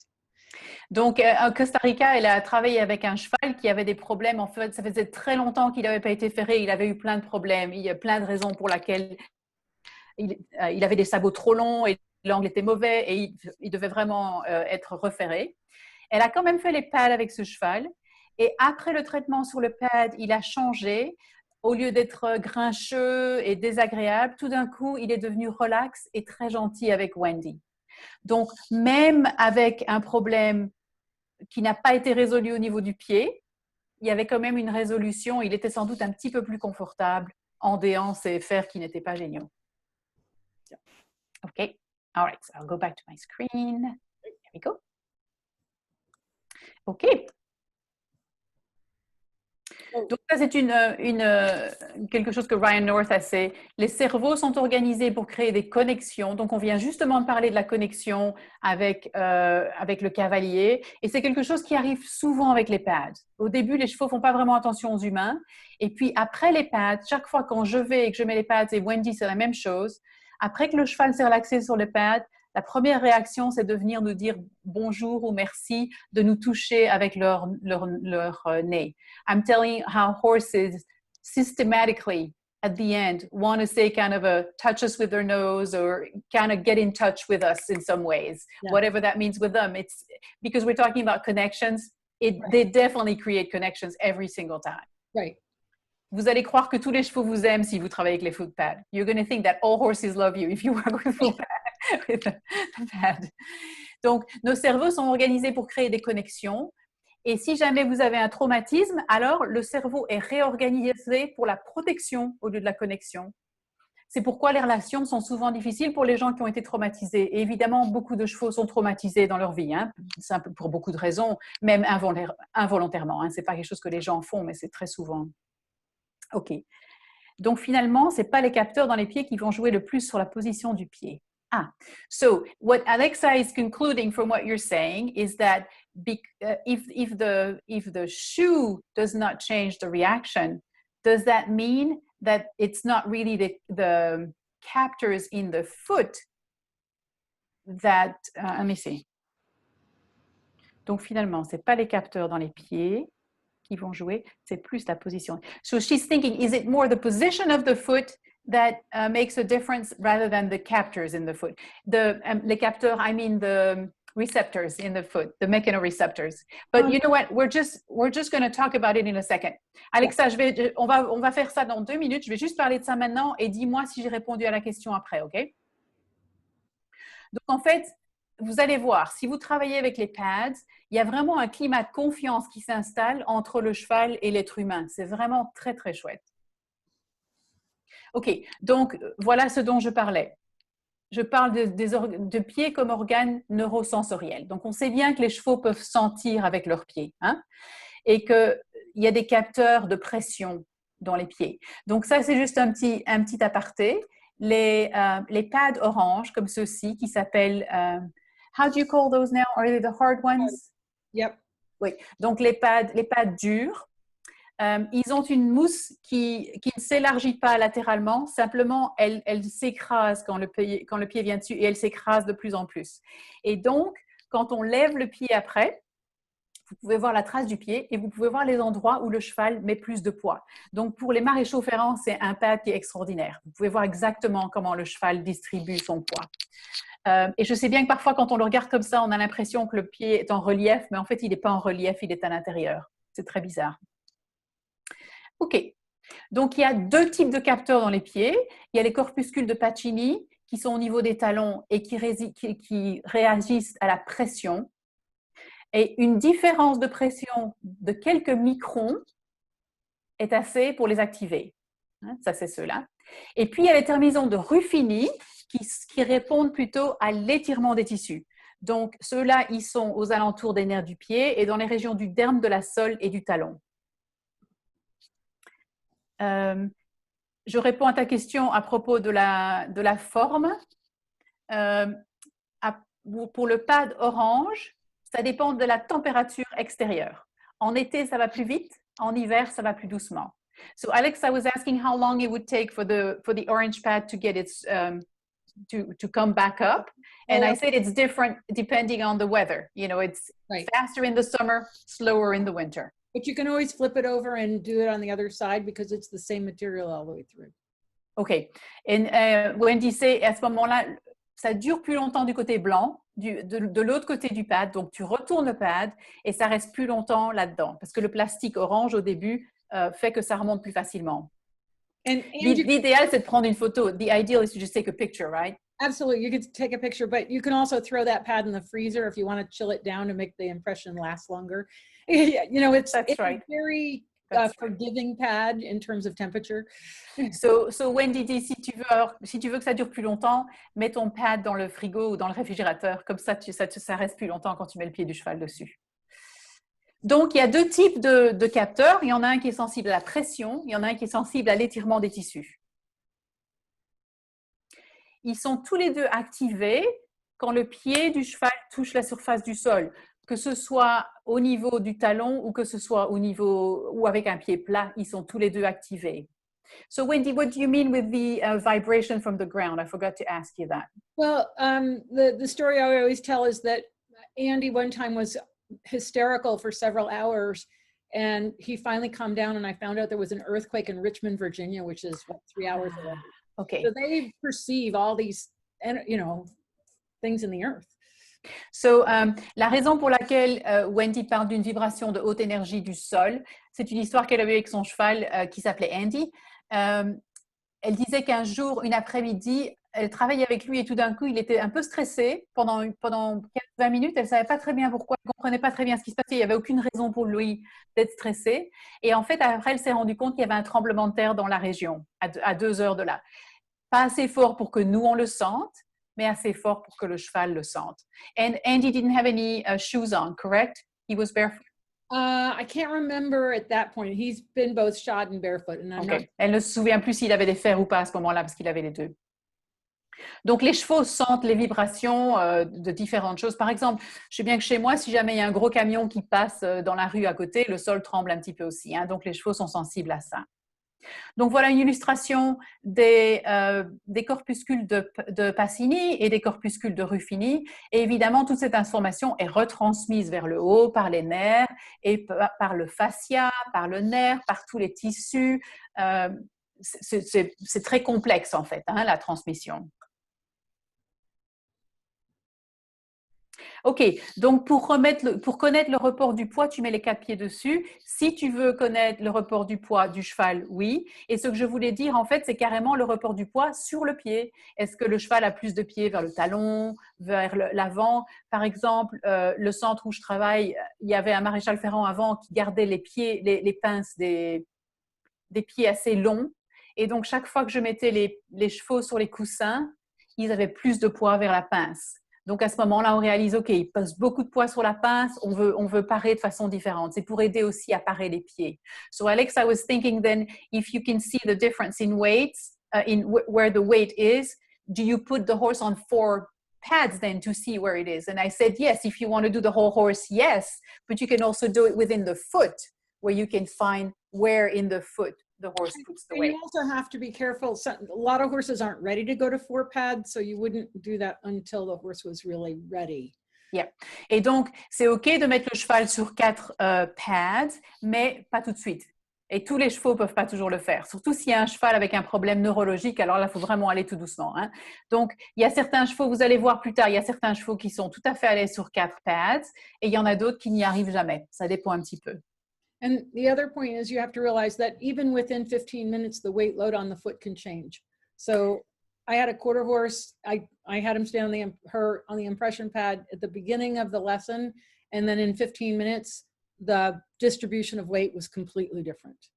Donc, en Costa Rica, elle a travaillé avec un cheval qui avait des problèmes. En fait, ça faisait très longtemps qu'il n'avait pas été ferré. Il avait eu plein de problèmes. Il y a plein de raisons pour lesquelles il avait des sabots trop longs et l'angle était mauvais et il devait vraiment être referré. Elle a quand même fait les pads avec ce cheval. Et après le traitement sur le pad, il a changé. Au lieu d'être grincheux et désagréable, tout d'un coup, il est devenu relax et très gentil avec Wendy. Donc, même avec un problème qui n'a pas été résolu au niveau du pied, il y avait quand même une résolution. Il était sans doute un petit peu plus confortable en déant ces fers qui n'étaient pas géniaux. OK. All right. So I'll go back to my screen. There we go. OK. Donc, ça, c'est quelque chose que Ryan North a fait. Les cerveaux sont organisés pour créer des connexions. Donc, on vient justement de parler de la connexion avec le cavalier. Et c'est quelque chose qui arrive souvent avec les pads. Au début, les chevaux ne font pas vraiment attention aux humains. Et puis, après les pads, chaque fois quand je vais et que je mets les pads, et Wendy, c'est la même chose. Après que le cheval s'est relaxé sur le pad, la première réaction, c'est de venir nous dire bonjour ou merci, de nous toucher avec leur nez. I'm telling how horses systematically at the end want to say kind of a touch us with their nose or kind of get in touch with us in some ways, whatever that means with them. It's because we're talking about connections. They definitely create connections every single time. Right. Vous allez croire que tous les chevaux vous aiment si vous travaillez avec les foot pads. You're going to think that all horses love you if you work with foot pad. Donc, nos cerveaux sont organisés pour créer des connexions. Et si jamais vous avez un traumatisme, alors le cerveau est réorganisé pour la protection au lieu de la connexion. C'est pourquoi les relations sont souvent difficiles pour les gens qui ont été traumatisés. Et évidemment, beaucoup de chevaux sont traumatisés dans leur vie, hein, pour beaucoup de raisons, même involontairement. Hein. Ce n'est pas quelque chose que les gens font, mais c'est très souvent. OK. Donc, finalement, ce n'est pas les capteurs dans les pieds qui vont jouer le plus sur la position du pied. So what Alexa is concluding from what you're saying is that if the shoe does not change the reaction, does that mean that it's not really the captors in the foot that, let me see. Donc finalement, c'est pas les capteurs dans les pieds qui vont jouer, c'est plus la position. So she's thinking, is it more the position of the foot that makes a difference rather than the captors in the foot? Les capteurs, I mean the receptors in the foot, the mechanoreceptors. But you know what? We're just going to talk about it in a second. Alexa, on va faire ça dans 2 minutes. Je vais juste parler de ça maintenant et dis-moi si j'ai répondu à la question après, OK? Donc en fait, vous allez voir, si vous travaillez avec les pads, il y a vraiment un climat de confiance qui s'installe entre le cheval et l'être humain. C'est vraiment très, très chouette. OK, donc voilà ce dont je parlais. Je parle de pieds comme organes neurosensoriels. Donc, on sait bien que les chevaux peuvent sentir avec leurs pieds, hein, et qu'il y a des capteurs de pression dans les pieds. Donc, ça, c'est juste un petit aparté. Les pads orange, comme ceux-ci, qui s'appellent... how do you call those now? Are they the hard ones? Yep. Oui, donc les pads durs. Ils ont une mousse qui ne s'élargit pas latéralement, simplement elle s'écrase quand le pied vient dessus et elle s'écrase de plus en plus. Et donc, quand on lève le pied après, vous pouvez voir la trace du pied et vous pouvez voir les endroits où le cheval met plus de poids. Donc, pour les maréchaux ferrants, c'est un pad qui est extraordinaire. Vous pouvez voir exactement comment le cheval distribue son poids. Et je sais bien que parfois, quand on le regarde comme ça, on a l'impression que le pied est en relief, mais en fait, il n'est pas en relief, il est à l'intérieur. C'est très bizarre. OK. Donc, il y a 2 types de capteurs dans les pieds. Il y a les corpuscules de Pacini qui sont au niveau des talons et qui réagissent à la pression. Et une différence de pression de quelques microns est assez pour les activer. Ça, c'est ceux-là. Et puis, il y a les terminaisons de Ruffini qui répondent plutôt à l'étirement des tissus. Donc, ceux-là, ils sont aux alentours des nerfs du pied et dans les régions du derme, de la sole et du talon. Je réponds à ta question à propos de la forme. Pour le pad orange, ça dépend de la température extérieure. En été, ça va plus vite. En hiver, ça va plus doucement. So Alexa was asking how long it would take for the orange pad to get its to come back up, and I said it's different depending on the weather. You know, it's faster in the summer, slower in the winter. But you can always flip it over and do it on the other side because it's the same material all the way through. OK. Et Wendy sait, à ce moment-là, ça dure plus longtemps du côté blanc, de l'autre côté du pad. Donc, tu retournes le pad et ça reste plus longtemps là-dedans parce que le plastique orange, au début, fait que ça remonte plus facilement. L'idéal, c'est de prendre une photo. The ideal is to just take a picture, right? Absolutely. You could take a picture, but you can also throw that pad in the freezer if you want to chill it down to make the impression last longer. You know, it's a very forgiving pad in terms of temperature. So Wendy dit, si tu veux que ça dure plus longtemps, mets ton pad dans le frigo ou dans le réfrigérateur. Comme ça, ça reste plus longtemps quand tu mets le pied du cheval dessus. Donc, il y a 2 types de capteurs. Il y en a un qui est sensible à la pression, il y en a un qui est sensible à l'étirement des tissus. Ils sont tous les 2 activés quand le pied du cheval touche la surface du sol, que ce soit au niveau du talon ou que ce soit au niveau ou avec un pied plat, ils sont tous les 2 activés. So Wendy, what do you mean with the vibration from the ground? I forgot to ask you that. Well, the story I always tell is that Andy one time was hysterical for several hours And he finally calmed down, and I found out there was an earthquake in Richmond, Virginia, which is what, 3 hours away. OK. So they perceive all these, you know, things in the earth. So, la raison pour laquelle Wendy parle d'une vibration de haute énergie du sol, c'est une histoire qu'elle a eue avec son cheval qui s'appelait Andy. Elle disait qu'un jour, une après-midi, elle travaillait avec lui et tout d'un coup, il était un peu stressé pendant 20 minutes. Elle ne savait pas très bien pourquoi, elle ne comprenait pas très bien ce qui se passait. Il n'y avait aucune raison pour lui d'être stressé. Et en fait, après, elle s'est rendue compte qu'il y avait un tremblement de terre dans la région, à 2 heures de là. Pas assez fort pour que nous, on le sente, mais assez fort pour que le cheval le sente. And Andy didn't have any shoes on, correct? He was barefoot. I can't remember at that point. He's been both shod and barefoot. And I'm not... Elle ne se souvient plus s'il avait des fers ou pas à ce moment-là, parce qu'il avait les deux. Donc, les chevaux sentent les vibrations de différentes choses. Par exemple, je sais bien que chez moi, si jamais il y a un gros camion qui passe dans la rue à côté, le sol tremble un petit peu aussi. Hein, donc, les chevaux sont sensibles à ça. Donc, voilà une illustration des corpuscules de Pacini et des corpuscules de Ruffini. Et évidemment, toute cette information est retransmise vers le haut par les nerfs et par le fascia, par le nerf, par tous les tissus. C'est très complexe, en fait, hein, la transmission. OK, donc pour connaître le report du poids, tu mets les 4 pieds dessus. Si tu veux connaître le report du poids du cheval, oui. Et ce que je voulais dire, en fait, c'est carrément le report du poids sur le pied. Est-ce que le cheval a plus de pieds vers le talon, vers l'avant? Par exemple, le centre où je travaille, il y avait un maréchal Ferrand avant qui gardait les pieds, les pinces des pieds assez longs. Et donc, chaque fois que je mettais les chevaux sur les coussins, ils avaient plus de poids vers la pince. Donc, à ce moment-là, on réalise, OK, il pose beaucoup de poids sur la pince, on veut parer de façon différente. C'est pour aider aussi à parer les pieds. So, Alex, I was thinking then, if you can see the difference in weights, where the weight is, do you put the horse on 4 pads then to see where it is? And I said, yes, if you want to do the whole horse, yes, but you can also do it within the foot, where you can find where in the foot the horse puts the weight. You also have to be careful. A lot of horses aren't ready to go to 4 pads, so you wouldn't do that until the horse was really ready. Yeah. Et donc, c'est OK de mettre le cheval sur 4 pads, mais pas tout de suite. Et tous les chevaux ne peuvent pas toujours le faire. Surtout s'il y a un cheval avec un problème neurologique, alors là, il faut vraiment aller tout doucement. Hein. Donc, il y a certains chevaux, vous allez voir plus tard, il y a certains chevaux qui sont tout à fait à l'aise sur 4 pads et il y en a d'autres qui n'y arrivent jamais. Ça dépend un petit peu. And the other point is you have to realize that even within 15 minutes, the weight load on the foot can change. So I had a quarter horse. I had him stand on the impression pad at the beginning of the lesson. And then in 15 minutes, the distribution of weight was completely different.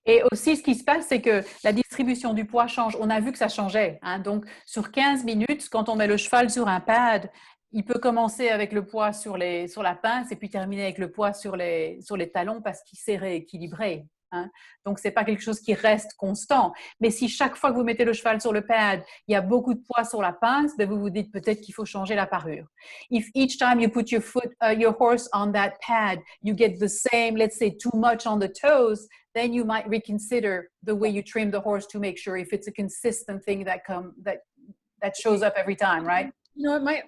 Et aussi, ce qui se passe, c'est que la distribution du poids change. On a vu que ça changeait. Hein. Donc, sur 15 minutes, quand on met le cheval sur un pad, il peut commencer avec le poids sur la pince et puis terminer avec le poids sur les talons parce qu'il s'est rééquilibré. Hein. Donc, ce n'est pas quelque chose qui reste constant. Mais si chaque fois que vous mettez le cheval sur le pad, il y a beaucoup de poids sur la pince, ben vous vous dites peut-être qu'il faut changer la parure. If each time you put your horse on that pad, you get the same, let's say, too much on the toes, then you might reconsider the way you trim the horse to make sure if it's a consistent thing that shows up every time, right? You know,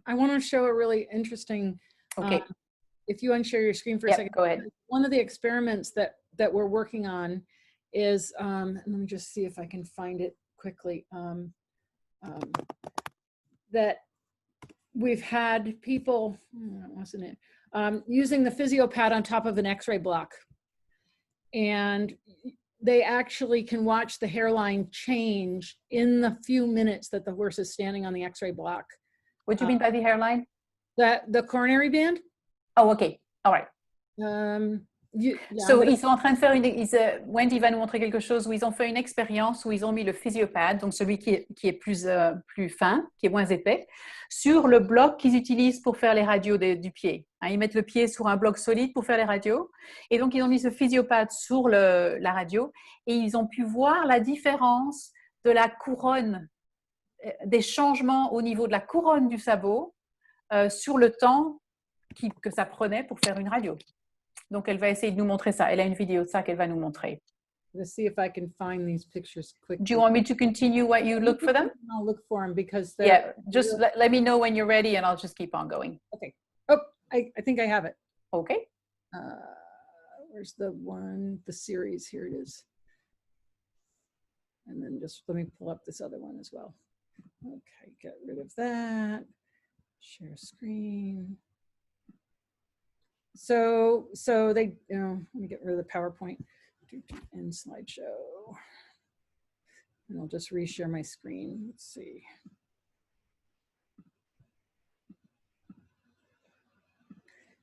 I want to show a really interesting, okay. If you unshare your screen for a second. Go ahead. One of the experiments that we're working on is, let me just see if I can find it quickly, that we've had people, wasn't it, using the PhysioPad on top of an X-ray block. And they actually can watch the hairline change in the few minutes that the horse is standing on the X-ray block. What do you mean by the hairline? The coronary band. Oh, okay. All right. So ils sont en train de faire Wendy va nous montrer quelque chose où ils ont fait une expérience où ils ont mis le PhysioPad, donc celui qui est plus fin, qui est moins épais, sur le bloc qu'ils utilisent pour faire les radios du pied. Hein, ils mettent le pied sur un bloc solide pour faire les radios. Et donc, ils ont mis ce PhysioPad sur la radio et ils ont pu voir la différence de la couronne, des changements au niveau de la couronne du sabot sur le temps que ça prenait pour faire une radio. Donc, elle va essayer de nous montrer ça. Elle a une vidéo de ça qu'elle va nous montrer. Let's see if I can find these pictures quickly. Do you want me to continue while you look for them? I'll look for them because yeah, just let me know when you're ready and I'll just keep on going. Okay. Oh, I think I have it. Okay. Where's the one, the series? Here it is. And then just let me pull up this other one as well. Okay, get rid of that. Share screen. So they, let me get rid of the PowerPoint. End slideshow. And I'll just reshare my screen. Let's see.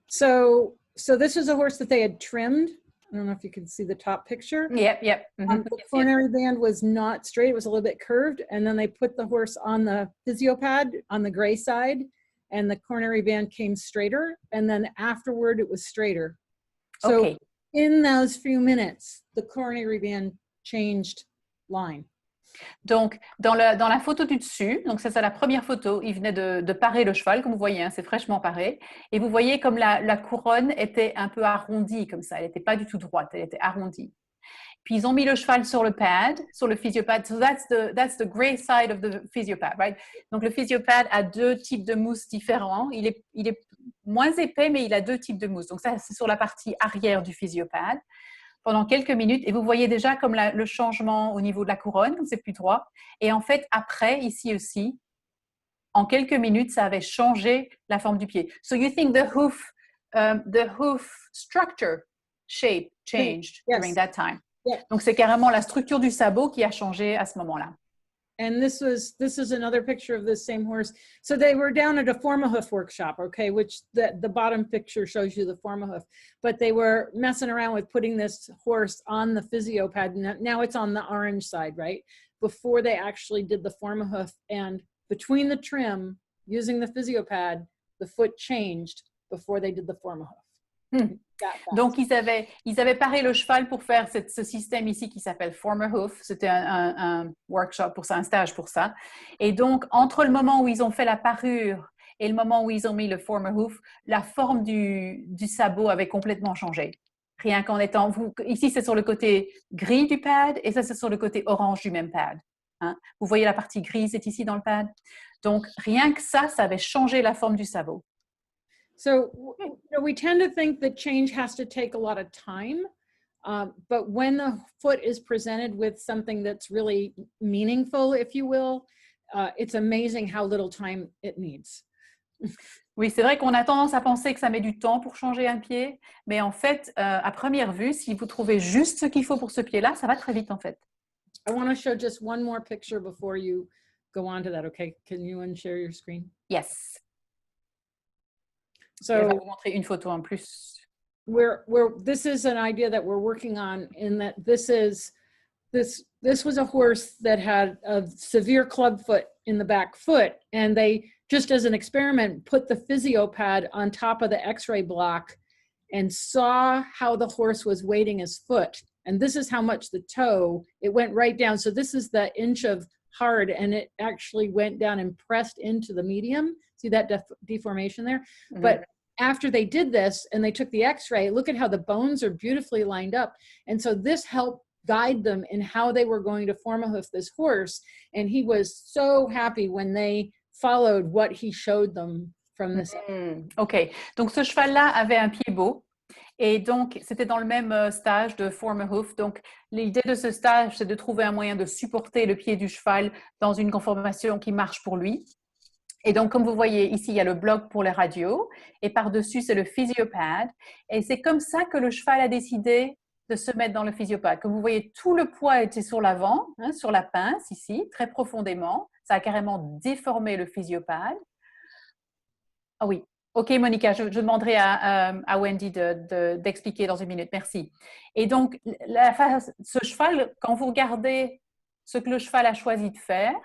So this is a horse that they had trimmed. I don't know if you can see the top picture. Yep. The coronary band was not straight, it was a little bit curved. And then they put the horse on the physio pad on the gray side, and the coronary band came straighter. And then afterward, it was straighter. So Okay. in those few minutes, the coronary band changed line. Donc, dans la photo du dessus, donc c'est ça la première photo, il venait de parer le cheval, comme vous voyez, hein, c'est fraîchement paré. Et vous voyez comme la couronne était un peu arrondie comme ça, elle n'était pas du tout droite, elle était arrondie. Puis ils ont mis le cheval sur le pad, sur le physiopad. So that's the gray side of the physiopad, right? Donc le physiopad a deux types de mousse différents. Il est moins épais, mais il a deux types de mousse. Donc ça, c'est sur la partie arrière du physiopad. Pendant quelques minutes, et vous voyez déjà comme le changement au niveau de la couronne, comme c'est plus droit. Et en fait, après, ici aussi, en quelques minutes, ça avait changé la forme du pied. So you think the hoof structure, shape changed during that time. Yeah. Donc c'est carrément la structure du sabot qui a changé à ce moment-là. And this is another picture of this same horse. So they were down at a Formahoof workshop, okay, which the bottom picture shows you the Formahoof, but they were messing around with putting this horse on the physio pad. Now it's on the orange side, right? Before they actually did the Formahoof, and between the trim, using the physio pad, the foot changed before they did the Formahoof. Donc, ils avaient paré le cheval pour faire ce système ici qui s'appelle Formahoof. C'était un workshop pour ça, un stage pour ça. Et donc, entre le moment où ils ont fait la parure et le moment où ils ont mis le Formahoof, la forme du sabot avait complètement changé. Rien qu'en étant... ici, c'est sur le côté gris du pad et ça, c'est sur le côté orange du même pad. Hein? Vous voyez la partie grise est ici dans le pad. Donc, rien que ça avait changé la forme du sabot. So we tend to think that change has to take a lot of time, but when the foot is presented with something that's really meaningful, if you will, it's amazing how little time it needs. Oui, c'est vrai qu'on a tendance à penser que ça met du temps pour changer un pied, mais en fait, à première vue, si vous trouvez juste ce qu'il faut pour ce pied-là, ça va très vite en fait. I want to show just one more picture before you go on to that, okay? Can you unshare your screen? Yes. So je vais vous montrer une photo en plus. This is an idea that we're working on, in that this was a horse that had a severe clubfoot in the back foot, and they, just as an experiment, put the physio pad on top of the x-ray block and saw how the horse was weighting his foot. And this is how much the toe, it went right down. So this is the inch of hard, and it actually went down and pressed into the medium. See that deformation there? Mm-hmm. But after they did this and they took the x-ray, look at how the bones are beautifully lined up. And so this helped guide them in how they were going to Formahoof this horse. And he was so happy when they followed what he showed them from this. OK. Donc, ce cheval-là avait un pied beau. Et donc, c'était dans le même stage de Formahoof. Donc, l'idée de ce stage, c'est de trouver un moyen de supporter le pied du cheval dans une conformation qui marche pour lui. Et donc, comme vous voyez, ici, il y a le bloc pour les radios. Et par-dessus, c'est le physiopad. Et c'est comme ça que le cheval a décidé de se mettre dans le physiopad. Comme vous voyez, tout le poids était sur l'avant, hein, sur la pince, ici, très profondément. Ça a carrément déformé le physiopad. Ah oui. OK, Monica, je demanderai à Wendy d'expliquer dans une minute. Merci. Et donc, ce cheval, quand vous regardez ce que le cheval a choisi de faire,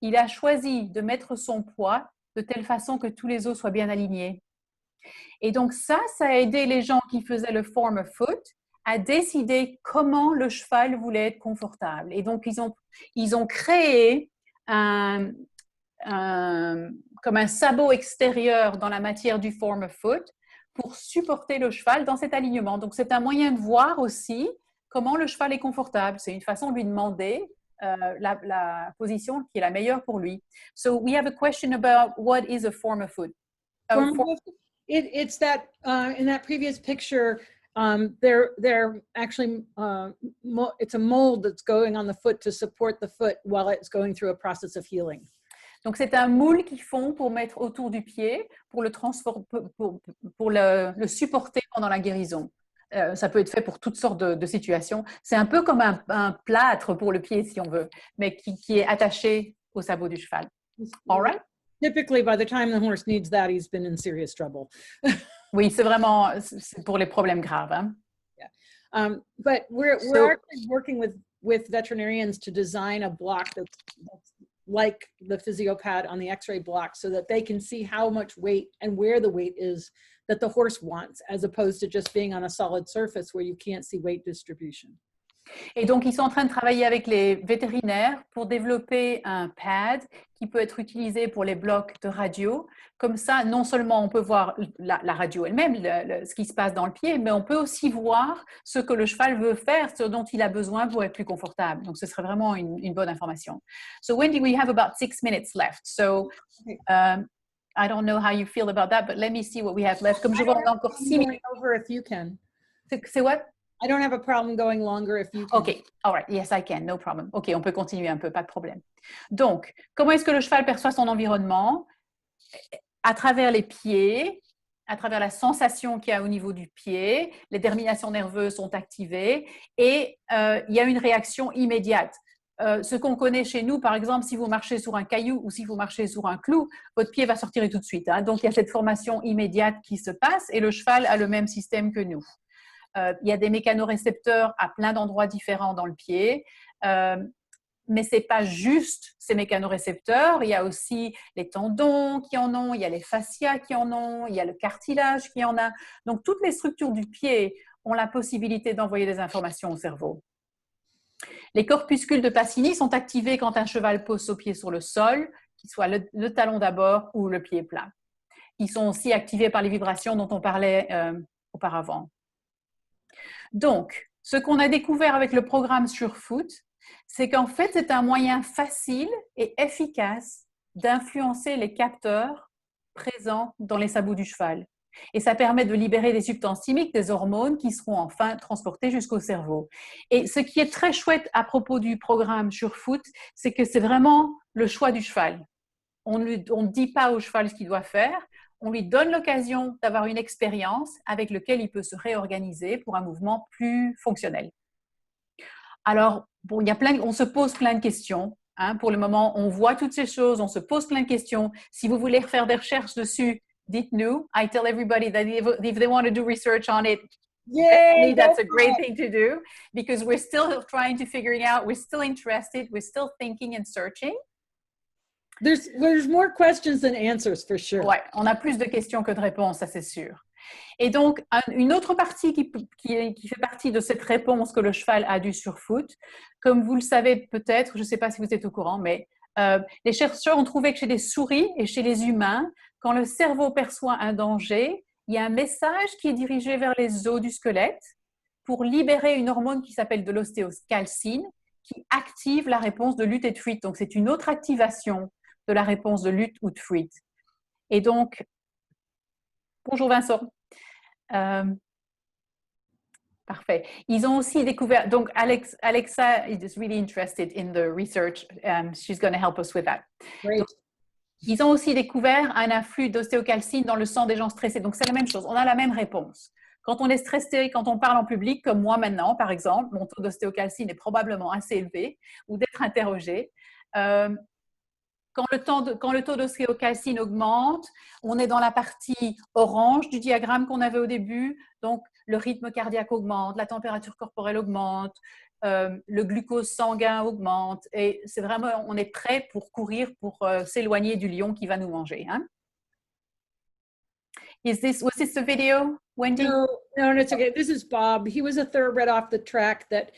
il a choisi de mettre son poids de telle façon que tous les os soient bien alignés. Et donc ça a aidé les gens qui faisaient le Form-a-Foot à décider comment le cheval voulait être confortable. Et donc, ils ont créé comme un sabot extérieur dans la matière du Form-a-Foot pour supporter le cheval dans cet alignement. Donc, c'est un moyen de voir aussi comment le cheval est confortable. C'est une façon de lui demander la position qui est la meilleure pour lui. So we have a question about what is a Form-a-Foot. It's that in that previous picture, they're actually, it's a mold that's going on the foot to support the foot while it's going through a process of healing. Donc, c'est un moule qu'ils font pour mettre autour du pied, pour le supporter pendant la guérison. Ça peut être fait pour toutes sortes de situations. C'est un peu comme un plâtre pour le pied, si on veut, mais qui est attaché au sabot du cheval. All right? Typically, by the time the horse needs that, he's been in serious trouble. Oui, c'est pour les problèmes graves. Hein? Yeah. But we're actually working with veterinarians to design a block that's like the PhysioPad on the X-ray block, so that they can see how much weight and where the weight is that the horse wants, as opposed to just being on a solid surface where you can't see weight distribution. Et donc, ils sont en train de travailler avec les vétérinaires pour développer un pad qui peut être utilisé pour les blocs de radio. Comme ça, non seulement on peut voir la radio elle-même, ce qui se passe dans le pied, mais on peut aussi voir ce que le cheval veut faire, ce dont il a besoin pour être plus confortable. Donc, ce serait vraiment une bonne information. So, Wendy, we have about 6 minutes left. So, I don't know how you feel about that, but let me see what we have left. Comme je vois, on a encore 6 minutes. Over if you can. C'est what? I don't have a problem going longer if you can. OK, all right, yes, I can, no problem. OK, on peut continuer un peu, pas de problème. Donc, comment est-ce que le cheval perçoit son environnement? À travers les pieds, à travers la sensation qu'il y a au niveau du pied, les terminations nerveuses sont activées et il y a une réaction immédiate. Ce qu'on connaît chez nous, par exemple, si vous marchez sur un caillou ou si vous marchez sur un clou, votre pied va sortir tout de suite. Hein? Donc, il y a cette formation immédiate qui se passe et le cheval a le même système que nous. Il y a des mécanorécepteurs à plein d'endroits différents dans le pied, mais ce n'est pas juste ces mécanorécepteurs. Il y a aussi les tendons qui en ont, il y a les fascias qui en ont, il y a le cartilage qui en a. Donc, toutes les structures du pied ont la possibilité d'envoyer des informations au cerveau. Les corpuscules de Pacini sont activés quand un cheval pose son pied sur le sol, qu'il soit le talon d'abord ou le pied plat. Ils sont aussi activés par les vibrations dont on parlait auparavant. Donc, ce qu'on a découvert avec le programme SureFoot, c'est qu'en fait, c'est un moyen facile et efficace d'influencer les capteurs présents dans les sabots du cheval. Et ça permet de libérer des substances chimiques, des hormones qui seront enfin transportées jusqu'au cerveau. Et ce qui est très chouette à propos du programme SureFoot, c'est que c'est vraiment le choix du cheval. On ne dit pas au cheval ce qu'il doit faire. On lui donne l'occasion d'avoir une expérience avec laquelle il peut se réorganiser pour un mouvement plus fonctionnel. Alors, bon, on se pose plein de questions. Hein. Pour le moment, on voit toutes ces choses, on se pose plein de questions. Si vous voulez faire des recherches dessus, dites-nous. I tell everybody that if they want to do research on it, Yay, that's a great thing to do because we're still trying to figure it out. We're still interested. We're still thinking and searching. There's more questions than answers for sure. Ouais, on a plus de questions que de réponses, ça c'est sûr. Et donc, une autre partie qui fait partie de cette réponse que le cheval a du SureFoot, comme vous le savez peut-être, je ne sais pas si vous êtes au courant, mais les chercheurs ont trouvé que chez les souris et chez les humains, quand le cerveau perçoit un danger, il y a un message qui est dirigé vers les os du squelette pour libérer une hormone qui s'appelle de l'ostéocalcine, qui active la réponse de lutte et de fuite. Donc, c'est une autre activation de la réponse de lutte ou de fuite. Et donc, bonjour Vincent. Parfait. Ils ont aussi découvert, donc Alexa is really interested in the research. She's going to help us with that. Great. Donc, ils ont aussi découvert un afflux d'ostéocalcine dans le sang des gens stressés. Donc, c'est la même chose. On a la même réponse. Quand on est stressé, quand on parle en public, comme moi maintenant, par exemple, mon taux d'ostéocalcine est probablement assez élevé, ou d'être interrogé. Quand le taux d'ostéocalcine augmente, on est dans la partie orange du diagramme qu'on avait au début. Donc, le rythme cardiaque augmente, la température corporelle augmente, le glucose sanguin augmente. Et c'est vraiment, on est prêt pour courir, pour s'éloigner du lion qui va nous manger. Hein? Was this the video, Wendy? No, it's okay. This is Bob. He was a thoroughbred off the track that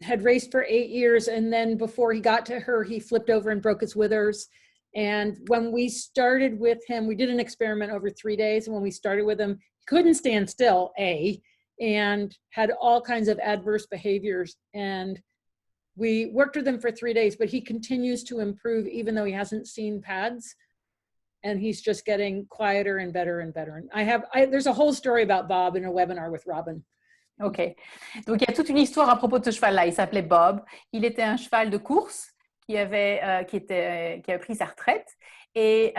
had raced for 8 years, and then before he got to her, he flipped over and broke his withers. And when we started with him, we did an experiment over 3 days, and when we started with him, he couldn't stand still, and had all kinds of adverse behaviors. And we worked with him for 3 days, but he continues to improve even though he hasn't seen pads. and he's just getting quieter and better and better. And there's a whole story about Bob in a webinar with Robin. OK. Donc, il y a toute une histoire à propos de ce cheval-là. Il s'appelait Bob. Il était un cheval de course qui avait pris sa retraite. Et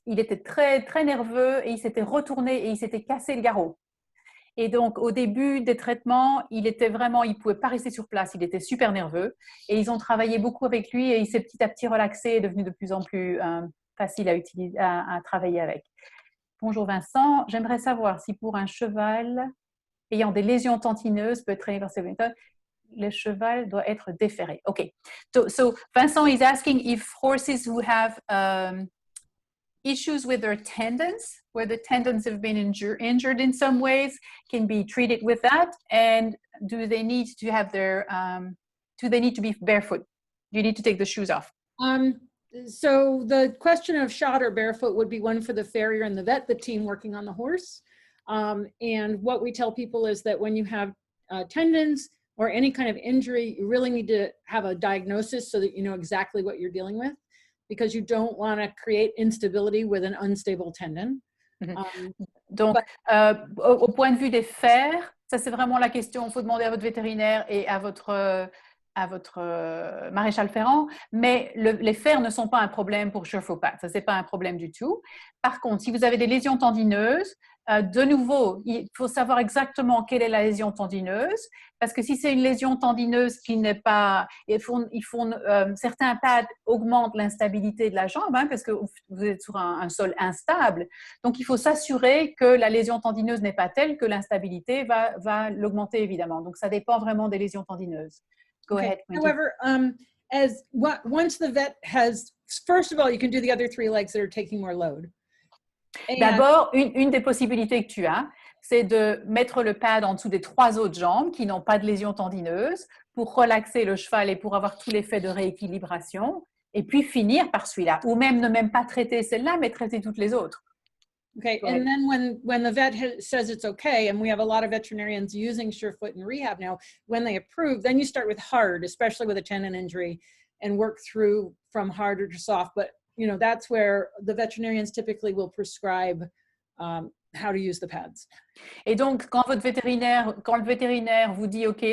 il était très, très nerveux et il s'était retourné et il s'était cassé le garrot. Et donc, au début des traitements, il ne pouvait pas rester sur place. Il était super nerveux. Et ils ont travaillé beaucoup avec lui et il s'est petit à petit relaxé et est devenu de plus en plus facile à travailler avec. Bonjour Vincent. J'aimerais savoir si pour un cheval ayant des lésions tendineuses peut être traîné par ces méthodes, le cheval doit être déféré. OK. So Vincent is asking if horses who have issues with their tendons, where the tendons have been injured in some ways, can be treated with that, and do they need to be barefoot? Do you need to take the shoes off? So the question of shod or barefoot would be one for the farrier and the vet, the team working on the horse. And what we tell people is that when you have tendons or any kind of injury, you really need to have a diagnosis so that you know exactly what you're dealing with, because you don't want to create instability with an unstable tendon. Donc, au point de vue des fers, ça c'est vraiment la question. Il faut demander à votre vétérinaire et à votre maréchal ferrant, mais les fers ne sont pas un problème pour Surefoot Pad. Ça, c'est pas un problème du tout. Par contre, si vous avez des lésions tendineuses, de nouveau, il faut savoir exactement quelle est la lésion tendineuse, parce que si c'est une lésion tendineuse qui n'est pas... certains pads augmentent l'instabilité de la jambe, parce que vous êtes sur un sol instable. Donc, il faut s'assurer que la lésion tendineuse n'est pas telle que l'instabilité va l'augmenter, évidemment. Donc, ça dépend vraiment des lésions tendineuses. Go ahead, Wendy. However, once the vet has, first of all, you can do the other 3 legs that are taking more load. D'abord, une des possibilités que tu as, c'est de mettre le pad en dessous des 3 autres jambes qui n'ont pas de lésion tendineuse pour relaxer le cheval et pour avoir tout l'effet de rééquilibration, et puis finir par celui-là. Ou même ne même pas traiter celle-là, mais traiter toutes les autres. Okay, and then when the vet says it's okay, and we have a lot of veterinarians using Surefoot in rehab now, when they approve, then you start with hard, especially with a tendon injury, and work through from harder to soft. But you know, that's where the veterinarians typically will prescribe how to use the pads. Et donc, quand le vétérinaire vous dit, OK,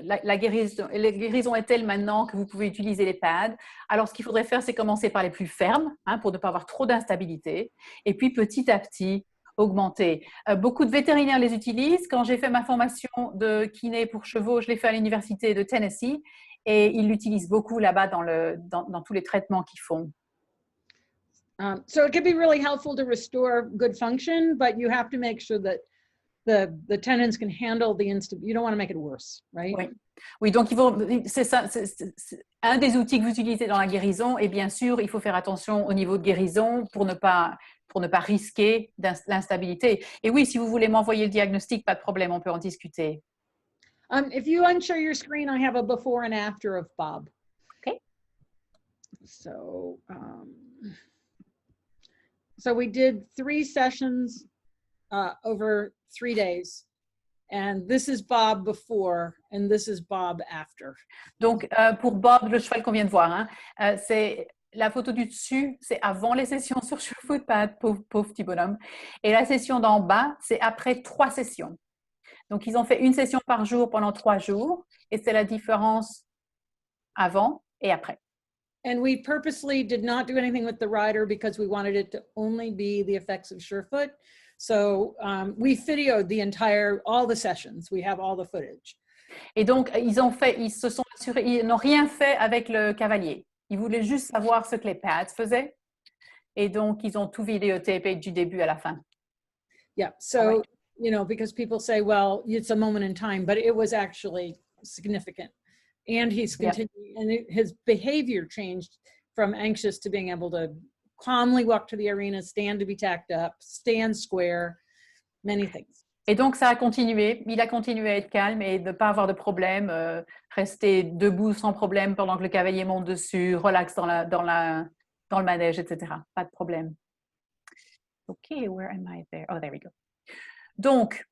la guérison est telle maintenant que vous pouvez utiliser les pads, alors ce qu'il faudrait faire, c'est commencer par les plus fermes, pour ne pas avoir trop d'instabilité, et puis petit à petit, augmenter. Beaucoup de vétérinaires les utilisent. Quand j'ai fait ma formation de kiné pour chevaux, je l'ai fait à l'université de Tennessee, et ils l'utilisent beaucoup là-bas dans tous les traitements qu'ils font. So it can be really helpful to restore good function, but you have to make sure that the tendons can handle the instability. You don't want to make it worse, right? Oui, donc c'est ça. C'est un des outils que vous utilisez dans la guérison, et bien sûr, il faut faire attention au niveau de guérison pour ne pas risquer l'instabilité. Et oui, si vous voulez m'envoyer le diagnostic, pas de problème, on peut en discuter. If you unshare your screen, I have a before and after of Bob. Okay. So we did 3 sessions over 3 days. And this is Bob before, and this is Bob after. Donc, pour Bob, le cheval qu'on vient de voir, c'est la photo du dessus, c'est avant les sessions sur Surefoot Pad, pauvre petit bonhomme. Et la session d'en bas, c'est après 3 sessions. Donc, ils ont fait une session par jour pendant 3 jours, et c'est la différence avant et après. And we purposely did not do anything with the rider because we wanted it to only be the effects of Surefoot. So we videoed all the sessions. We have all the footage. Et donc, ils se sont assurés, ils n'ont rien fait avec le cavalier. Ils voulaient juste savoir ce que les pads faisaient. Et donc, ils ont tout vidéotapé du début à la fin. Yeah, so, you know, because people say, well, it's a moment in time, but it was actually significant. And he's continuing, and his behavior changed from anxious to being able to calmly walk to the arena, stand to be tacked up, stand square, many things. Et donc, ça a continué. Il a continué à être calme et de ne pas avoir de problème, rester debout sans problème pendant que le cavalier monte dessus, relax dans le manège, etc. Pas de problème. OK, where am I there? Oh, there we go. Donc,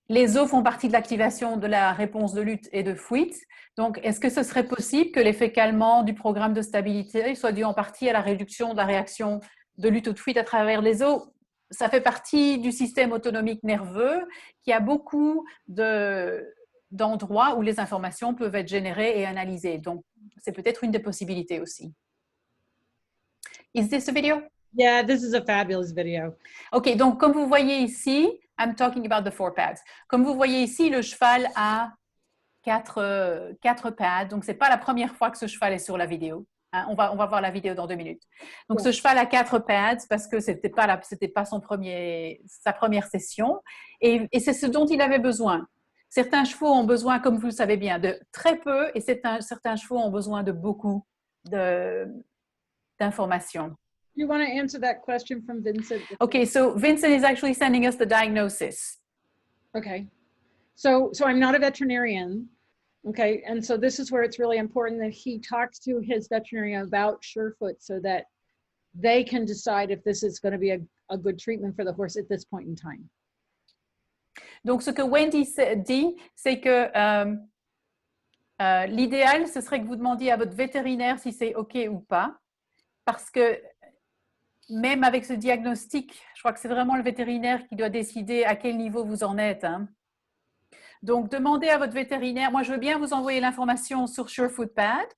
les os font partie de l'activation de la réponse de lutte et de fuite. Donc, est-ce que ce serait possible que l'effet calmant du programme de stabilité soit dû en partie à la réduction de la réaction de lutte ou de fuite à travers les eaux, ça fait partie du système autonomique nerveux qui a beaucoup d'endroits où les informations peuvent être générées et analysées. Donc, c'est peut-être une des possibilités aussi. Is this a video? Yeah, this is a fabulous video. OK, donc comme vous voyez ici, I'm talking about the 4 pads. Comme vous voyez ici, le cheval a 4 pads. Donc, ce n'est pas la première fois que ce cheval est sur la vidéo. Hein, on va voir la vidéo dans 2 minutes. Donc, ce cheval a 4 pads parce que ce n'était pas sa première session. Et c'est ce dont il avait besoin. Certains chevaux ont besoin, comme vous le savez bien, de très peu et certains chevaux ont besoin de beaucoup d'informations. You want to answer that question from Vincent? Okay, so Vincent is actually sending us the diagnosis. Okay. So I'm not a veterinarian. Okay. And so this is where it's really important that he talks to his veterinarian about Surefoot so that they can decide if this is going to be a good treatment for the horse at this point in time. Donc, ce que Wendy dit, c'est que l'idéal, ce serait que vous demandiez à votre vétérinaire si c'est OK ou pas. Parce que même avec ce diagnostic, je crois que c'est vraiment le vétérinaire qui doit décider à quel niveau vous en êtes. Hein. Donc, demandez à votre vétérinaire. Moi, je veux bien vous envoyer l'information sur Surefoot Pad.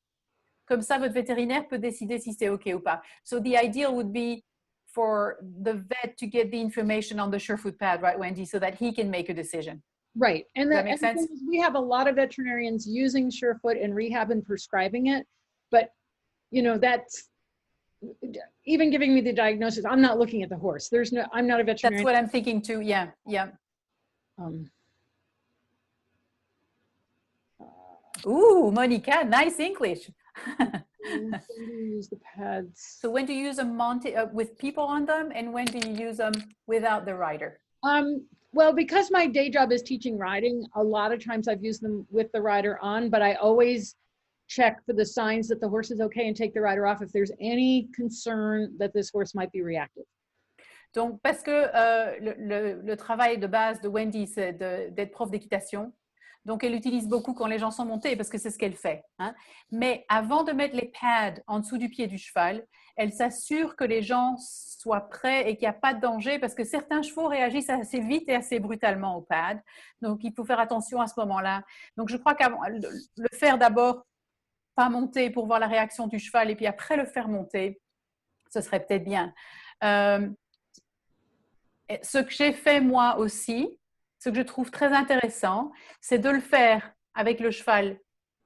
Comme ça, votre vétérinaire peut décider si c'est OK ou pas. So, the ideal would be for the vet to get the information on the Surefoot Pad, right, Wendy, so that he can make a decision. Right. And Does that make sense? We have a lot of veterinarians using Surefoot in rehab and prescribing it. But, you know, that's even giving me the diagnosis. I'm not looking at the horse. I'm not a veterinarian. That's what I'm thinking too. Yeah. Yeah. Ooh, Monica, nice English. Use the pads. So when do you use them with people on them, and when do you use them without the rider? Well, because my day job is teaching riding, a lot of times I've used them with the rider on, but I always check for the signs that the horse is okay and take the rider off if there's any concern that this horse might be reactive. Donc, parce que le travail de base de Wendy, c'est d'être prof d'équitation. Donc, elle utilise beaucoup quand les gens sont montés parce que c'est ce qu'elle fait. Hein. Mais avant de mettre les pads en dessous du pied du cheval, elle s'assure que les gens soient prêts et qu'il n'y a pas de danger parce que certains chevaux réagissent assez vite et assez brutalement aux pads. Donc, il faut faire attention à ce moment-là. Donc, je crois qu'avant le faire d'abord, pas monter pour voir la réaction du cheval et puis après le faire monter, ce serait peut-être bien. Ce que j'ai fait moi aussi, ce que je trouve très intéressant, c'est de le faire avec le cheval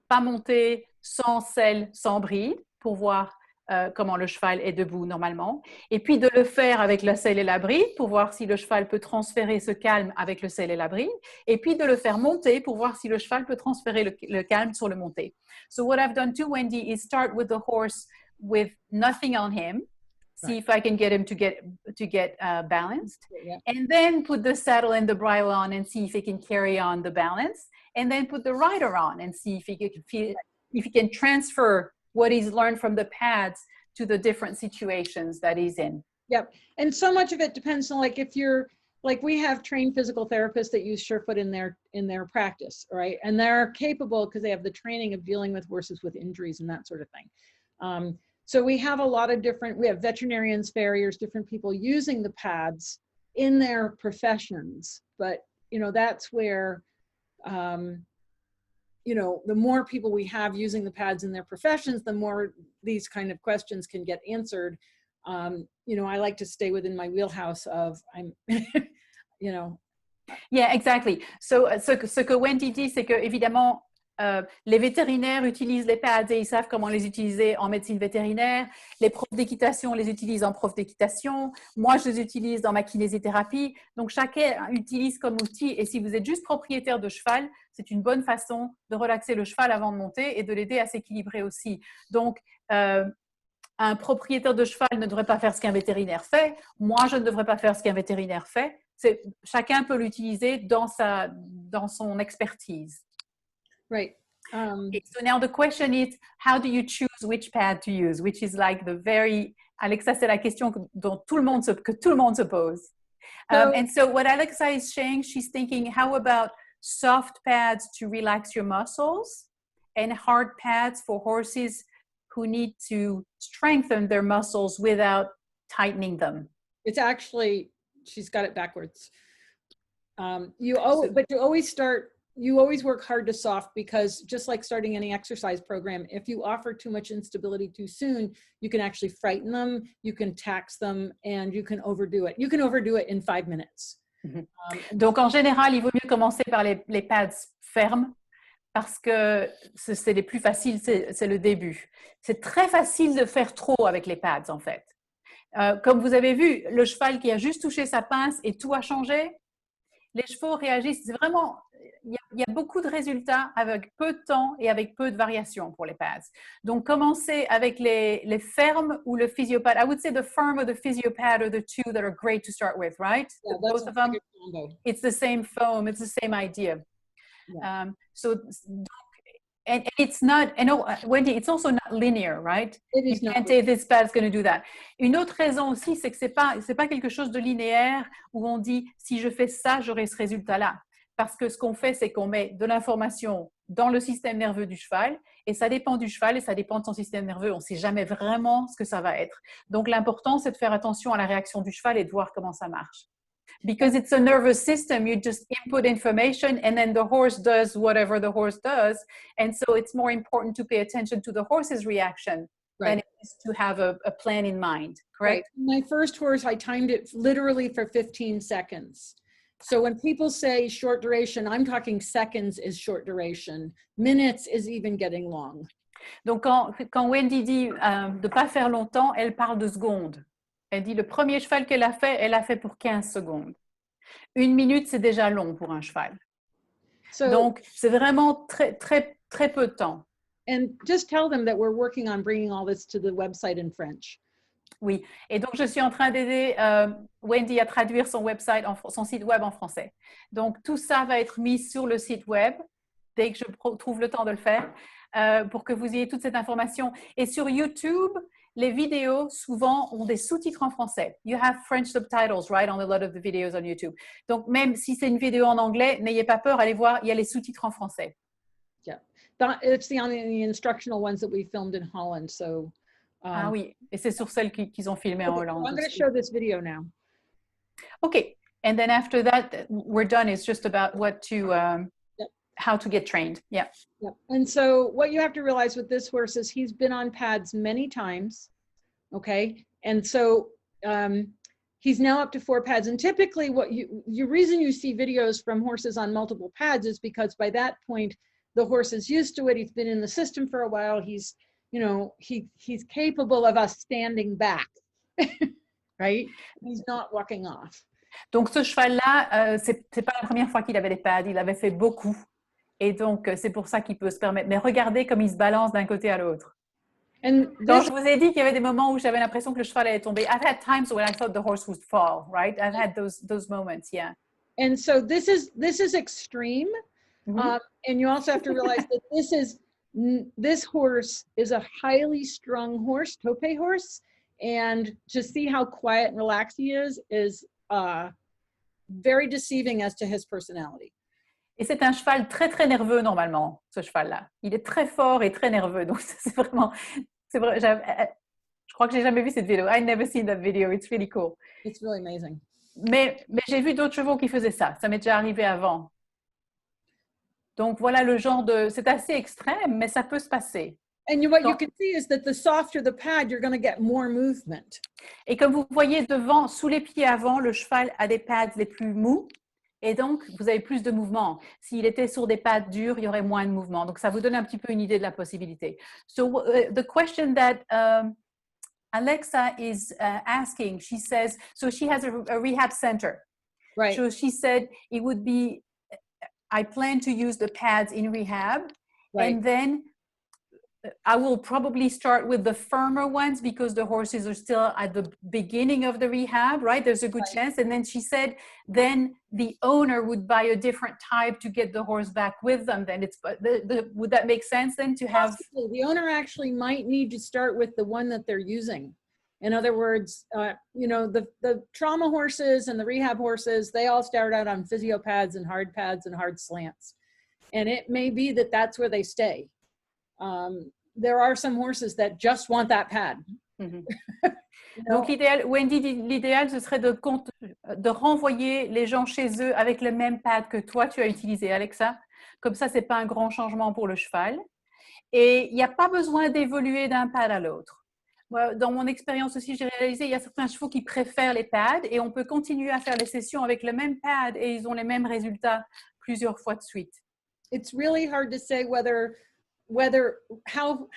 pas monté, sans selle, sans bride, pour voir comment le cheval est debout normalement. Et puis de le faire avec la selle et la bride, pour voir si le cheval peut transférer ce calme avec le selle et la bride. Et puis de le faire monter, pour voir si le cheval peut transférer le calme sur le monté. So what I've done too, Wendy, is start with the horse with nothing on him. See if I can get him to get balanced, yeah. And then put the saddle and the bridle on and see if he can carry on the balance, and then put the rider on and see if he can transfer what he's learned from the pads to the different situations that he's in. Yep, and so much of it depends on we have trained physical therapists that use Surefoot in their practice, right? And they're capable because they have the training of dealing with horses with injuries and that sort of thing. So we have a lot of we have veterinarians, farriers, different people using the pads in their professions. But, you know, that's where, you know, the more people we have using the pads in their professions, the more these kind of questions can get answered. You know, I like to stay within my wheelhouse of, you know. Yeah, exactly. So, ce que Wendy dit, c'est que évidemment, les vétérinaires utilisent les pads et ils savent comment les utiliser en médecine vétérinaire. Les profs d'équitation les utilisent en prof d'équitation. Moi, je les utilise dans ma kinésithérapie. Donc, chacun utilise comme outil. Et si vous êtes juste propriétaire de cheval, c'est une bonne façon de relaxer le cheval avant de monter et de l'aider à s'équilibrer aussi. Donc, un propriétaire de cheval ne devrait pas faire ce qu'un vétérinaire fait. Moi, je ne devrais pas faire ce qu'un vétérinaire fait. Chacun peut l'utiliser dans son expertise. Right. Okay, so now the question is, how do you choose which pad to use? Which is like Alexa, c'est la question que tout le monde se pose. And so what Alexa is saying, she's thinking, how about soft pads to relax your muscles and hard pads for horses who need to strengthen their muscles without tightening them. It's actually, she's got it backwards. But you always work hard to soft, because just like starting any exercise program, if you offer too much instability too soon, you can actually frighten them, you can tax them, and you can overdo it. You can overdo it in 5 minutes. Donc, en général, il vaut mieux commencer par les pads fermes, parce que c'est les plus faciles, c'est le début. C'est très facile de faire trop avec les pads, en fait. Comme vous avez vu, le cheval qui a juste touché sa pince et tout a changé, les chevaux réagissent. C'est vraiment, il y a beaucoup de résultats avec peu de temps et avec peu de variations pour les pads. Donc, commencez avec les fermes ou le physiopad. I would say the firm or the physiopad are the two that are great to start with, right? Yeah, Both of them. It's the same foam. It's the same idea. Yeah. And it's not, and Wendy, it's also not linear, right? It is You not. can't say this pad's going to do that. Une autre raison aussi, c'est que c'est pas quelque chose de linéaire où on dit si je fais ça, j'aurai ce résultat-là. Parce que ce qu'on fait, c'est qu'on met de l'information dans le système nerveux du cheval, et ça dépend du cheval et ça dépend de son système nerveux. On ne sait jamais vraiment ce que ça va être. Donc l'important, c'est de faire attention à la réaction du cheval et de voir comment ça marche. Because it's a nervous system, you just input information and then the horse does whatever the horse does. And so it's more important to pay attention to the horse's reaction than it is to have a plan in mind, correct? Right. My first horse, I timed it literally for 15 seconds. So when people say short duration, I'm talking seconds is short duration. Minutes is even getting long. Donc quand Wendy dit de ne pas faire longtemps, elle parle de secondes. Elle dit le premier cheval qu'elle a fait pour 15 secondes. 1 minute, c'est déjà long pour un cheval. So, donc, c'est vraiment très, très, très peu de temps. And just tell them that we're working on bringing all this to the website in French. Oui, et donc je suis en train d'aider Wendy à traduire son site web en français. Donc, tout ça va être mis sur le site web dès que je trouve le temps de le faire pour que vous ayez toute cette information. Et sur YouTube, les vidéos, souvent, ont des sous-titres en français. You have French subtitles, right, on a lot of the videos on YouTube. Donc, même si c'est une vidéo en anglais, n'ayez pas peur, allez voir, il y a les sous-titres en français. Yeah, it's the instructional ones that we filmed in Holland, so... ah oui, et c'est sur celles qu'ils ont filmées en Hollande. I'm going to show this video now. Okay, and then after that, we're done. It's just about how to get trained. Yeah. Yep. And so what you have to realize with this horse is he's been on pads many times, okay? And so he's now up to 4 pads. And typically your reason you see videos from horses on multiple pads is because by that point, the horse is used to it. He's been in the system for a while. He's capable of us standing back, right? He's not walking off. Donc ce cheval-là, c'est pas la première fois qu'il avait des pads. Il avait fait beaucoup. Et donc, c'est pour ça qu'il peut se permettre. Mais regardez comme il se balance d'un côté à l'autre. Donc, je vous ai dit qu'il y avait des moments où j'avais l'impression que le cheval allait tomber. I've had times when I thought the horse would fall, right? I've had those moments, yeah. And so this is extreme. Mm-hmm. And you also have to realize that this horse is a highly strung horse, tope horse. And to see how quiet and relaxed he is very deceiving as to his personality. Et c'est un cheval très, très nerveux normalement, ce cheval-là. Il est très fort et très nerveux. Donc, c'est vrai, je crois que j'ai jamais vu cette vidéo. I've never seen that video. It's really cool. It's really amazing. Mais j'ai vu d'autres chevaux qui faisaient ça. Ça m'est déjà arrivé avant. Donc, voilà le genre de... C'est assez extrême, mais ça peut se passer. And what you can see is that the softer the pad, you're going to get more movement. Et comme vous voyez devant, sous les pieds avant, le cheval a des pads les plus mous. Et donc, vous avez plus de mouvement. S'il était sur des pads dures, il y aurait moins de mouvement. Donc, ça vous donne un petit peu une idée de la possibilité. So, the question that Alexa is asking, she says, so she has a rehab center. Right. So she said it would be, I plan to use the pads in rehab. Right. And then I will probably start with the firmer ones because the horses are still at the beginning of the rehab, right? There's a good chance. And then she said, then the owner would buy a different type to get the horse back with them. Then would that make sense then to have? Possibly. The owner actually might need to start with the one that they're using. In other words, the trauma horses and the rehab horses, they all start out on physio pads and hard slants. And it may be that that's where they stay. There are some horses that just want that pad. Mm-hmm. Donc, l'idéal, Wendy dit l'idéal, ce serait de renvoyer les gens chez eux avec le même pad que toi, tu as utilisé, Alexa. Comme ça, ce n'est pas un grand changement pour le cheval. Et il n'y a pas besoin d'évoluer d'un pad à l'autre. Dans mon expérience aussi, j'ai réalisé qu'il y a certains chevaux qui préfèrent les pads et on peut continuer à faire les sessions avec le même pad et ils ont les mêmes résultats plusieurs fois de suite. It's really hard to say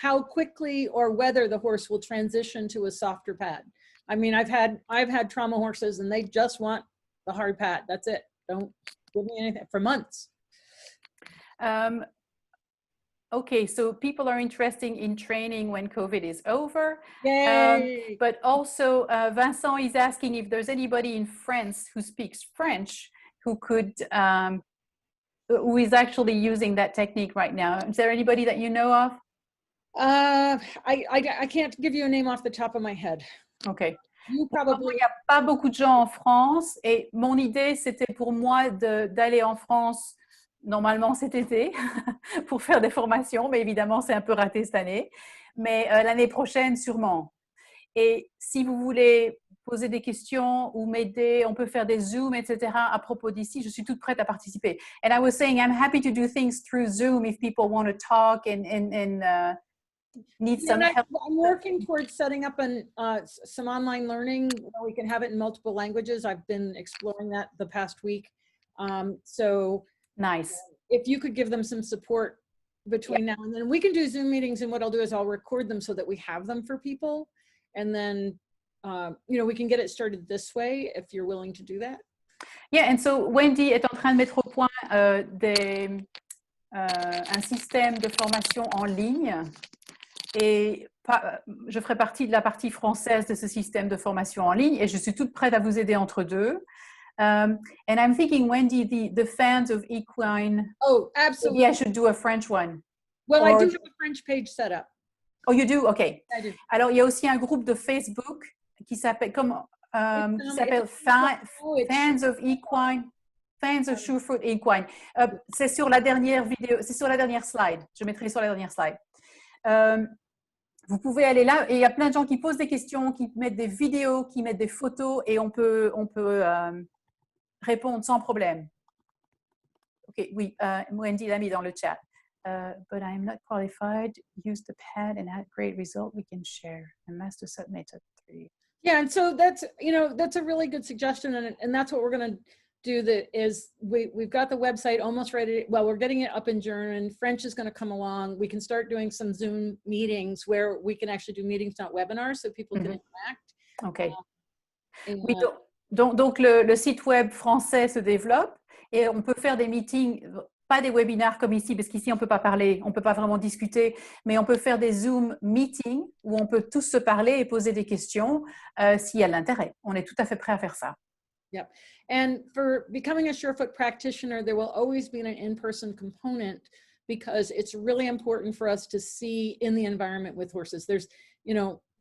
how quickly or whether the horse will transition to a softer pad. I mean, I've had trauma horses and they just want the hard pad. That's it. Don't give me anything for months. Okay, so people are interested in training when COVID is over. Yay! But also, Vincent is asking if there's anybody in France who speaks French who could, who is actually using that technique right now. Is there anybody that you know of? I can't give you a name off the top of my head. Okay. You probably. Il n'y a pas beaucoup de gens en France et mon idée, c'était pour moi d'aller en France normalement cet été pour faire des formations, mais évidemment, c'est un peu raté cette année. Mais l'année prochaine, sûrement. Et si vous voulez poser des questions ou m'aider, on peut faire des Zooms, etc. à propos d'ici. Je suis toute prête à participer. And I was saying, I'm happy to do things through Zoom if people want to talk and need some help. I'm working towards setting up some online learning where we can have it in multiple languages. I've been exploring that the past week. So nice. If you could give them some support between now and then, we can do Zoom meetings, and what I'll do is I'll record them so that we have them for people. And then, we can get it started this way if you're willing to do that. Yeah, and so Wendy est en train de mettre au point un système de formation en ligne. Et je ferai partie de la partie française de ce système de formation en ligne et je suis toute prête à vous aider entre deux. And I'm thinking, Wendy, the fans of equine. Oh, absolutely. Maybe I should do a French one. Well, I do have a French page set up. Oh, you do? Okay. I do. Alors, il y a aussi un groupe de Facebook qui s'appelle Fans of Equine. Fans of Surefoot Equine. C'est sur la dernière vidéo, c'est sur la dernière slide. Je mettrai sur la dernière slide. Vous pouvez aller là et il y a plein de gens qui posent des questions, qui mettent des vidéos, qui mettent des photos et on peut répondre sans problème. Ok, oui, Wendy l'a mis dans le chat. But I'm not qualified. Use the pad and had great result we can share. And Master Submit 3. Yeah, and so that's a really good suggestion, and that's what we're going to do. We've got the website almost ready. Well, we're getting it up in German. French is going to come along. We can start doing some Zoom meetings where we can actually do meetings, not webinars, so people can interact. Okay. Oui, donc le site web français se développe et on peut faire des meetings, pas des webinars comme ici, parce qu'ici on peut pas parler, on peut pas vraiment discuter, mais on peut faire des Zoom meetings où on peut tous se parler et poser des questions s'il y a de l'intérêt. On est tout à fait prêt à faire ça. Yep. And for becoming a Surefoot practitioner, there will always be an in-person component because it's really important for us to see in the environment with horses. There's,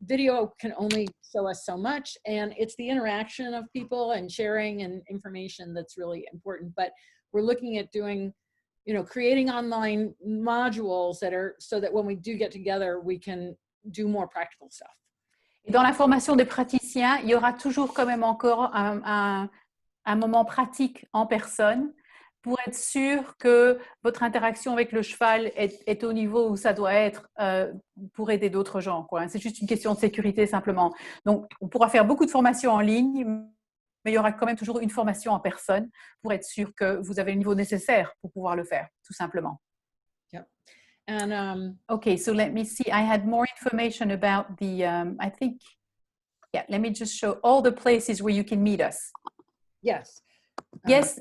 video can only show us so much, and it's the interaction of people and sharing and information that's really important. But we're looking at doing, creating online modules that are so that when we do get together, we can do more practical stuff. Et dans la formation des praticiens, il y aura toujours quand même encore un moment pratique en personne pour être sûr que votre interaction avec le cheval est au niveau où ça doit être pour aider d'autres gens. C'est juste une question de sécurité simplement. Donc, on pourra faire beaucoup de formations en ligne, mais il y aura quand même toujours une formation en personne pour être sûr que vous avez le niveau nécessaire pour pouvoir le faire, tout simplement. Yep. And okay, so let me see. I had more information about the, I think, let me just show all the places where you can meet us. Yes.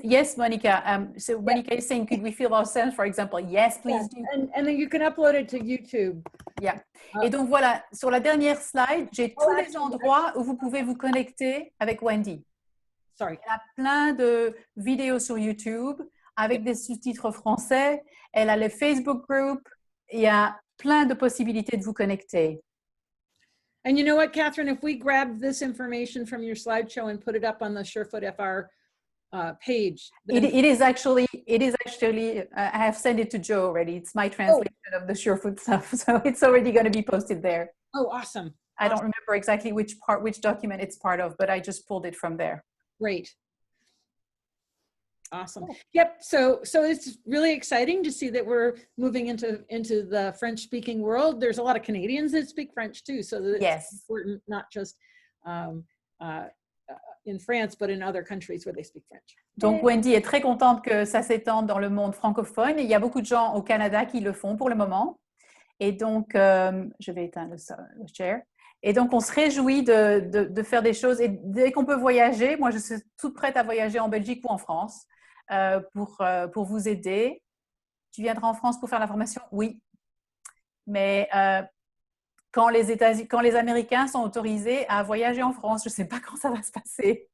Yes, Monica. So Monica is saying, could we film ourselves, for example? Yes, please do. And then you can upload it to YouTube. Yeah. Et donc voilà, sur la dernière slide, j'ai tous les endroits où vous pouvez vous connecter avec Wendy. Sorry. Elle a plein de vidéos sur YouTube avec des sous-titres français. Elle a le Facebook group. Il y a plein de possibilités de vous connecter. And you know what, Catherine, if we grab this information from your slideshow and put it up on the Surefoot FR page. It is actually, I have sent it to Joe already. It's my translation of the Surefoot stuff. So it's already going to be posted there. Oh, awesome. I don't remember exactly which document it's part of, but I just pulled it from there. Great. Awesome. Yep. So it's really exciting to see that we're moving into the French speaking world. There's a lot of Canadians that speak French too. So that it's important, not just in France, but in other countries where they speak French. Donc Wendy est très contente que ça s'étende dans le monde francophone. Il y a beaucoup de gens au Canada qui le font pour le moment. Et donc, je vais éteindre le share. Et donc, on se réjouit de faire des choses. Et dès qu'on peut voyager, moi, je suis toute prête à voyager en Belgique ou en France pour vous aider. Tu viendras en France pour faire la formation? Oui. Mais quand les Américains sont autorisés à voyager en France, je ne sais pas quand ça va se passer.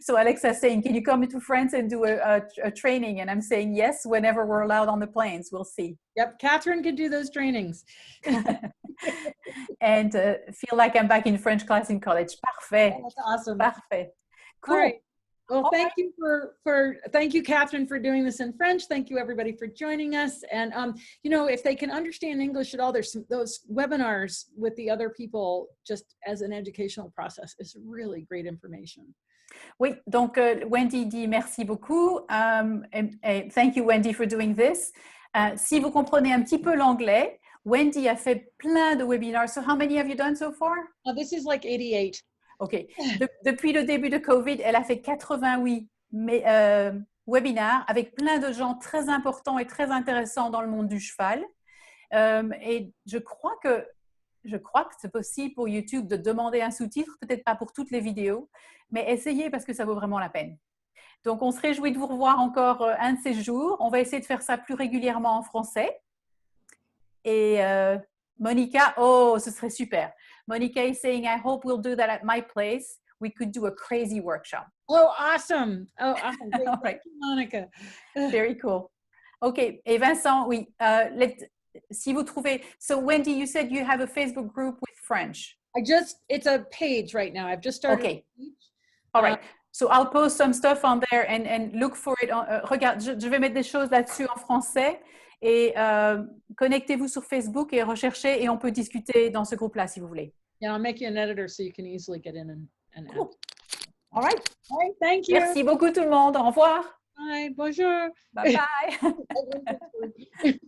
So Alexa is saying, can you come to France and do a training? And I'm saying, yes, whenever we're allowed on the planes, we'll see. Yep, Catherine can do those trainings. And feel like I'm back in French class in college. Parfait. Oh, that's awesome. Parfait. Cool. All right. Well, All thank you thank you, Catherine, for doing this in French. Thank you, everybody, for joining us. And you know, if they can understand English at all, there's those webinars with the other people just as an educational process. It's really great information. Oui, donc Wendy dit merci beaucoup. And thank you, Wendy, for doing this. Si vous comprenez un petit peu l'anglais, Wendy a fait plein de webinars. So how many have you done so far? This is like 88. OK. Depuis le début de COVID, elle a fait 88 webinars avec plein de gens très importants et très intéressants dans le monde du cheval. Et je crois que c'est possible pour YouTube de demander un sous-titre, peut-être pas pour toutes les vidéos, mais essayez parce que ça vaut vraiment la peine. Donc, on se réjouit de vous revoir encore un de ces jours. On va essayer de faire ça plus régulièrement en français. Et Monica, oh, ce serait super. Monica is saying, I hope we'll do that at my place. We could do a crazy workshop. Oh, awesome. Oh, awesome. Great. All right. Thank you, Monica. Very cool. OK. Et Vincent, oui. Si vous trouvez... So, Wendy, you said you have a Facebook group with French. It's a page right now. I've just started. Okay. All right. So, I'll post some stuff on there and look for it. Regarde, je vais mettre des choses là-dessus en français. Et connectez-vous sur Facebook et recherchez et on peut discuter dans ce groupe-là si vous voulez. Yeah, I'll make you an editor so you can easily get in and cool. All right. All right. Thank you. Merci beaucoup tout le monde. Au revoir. Bye. Bonjour. Bye bye.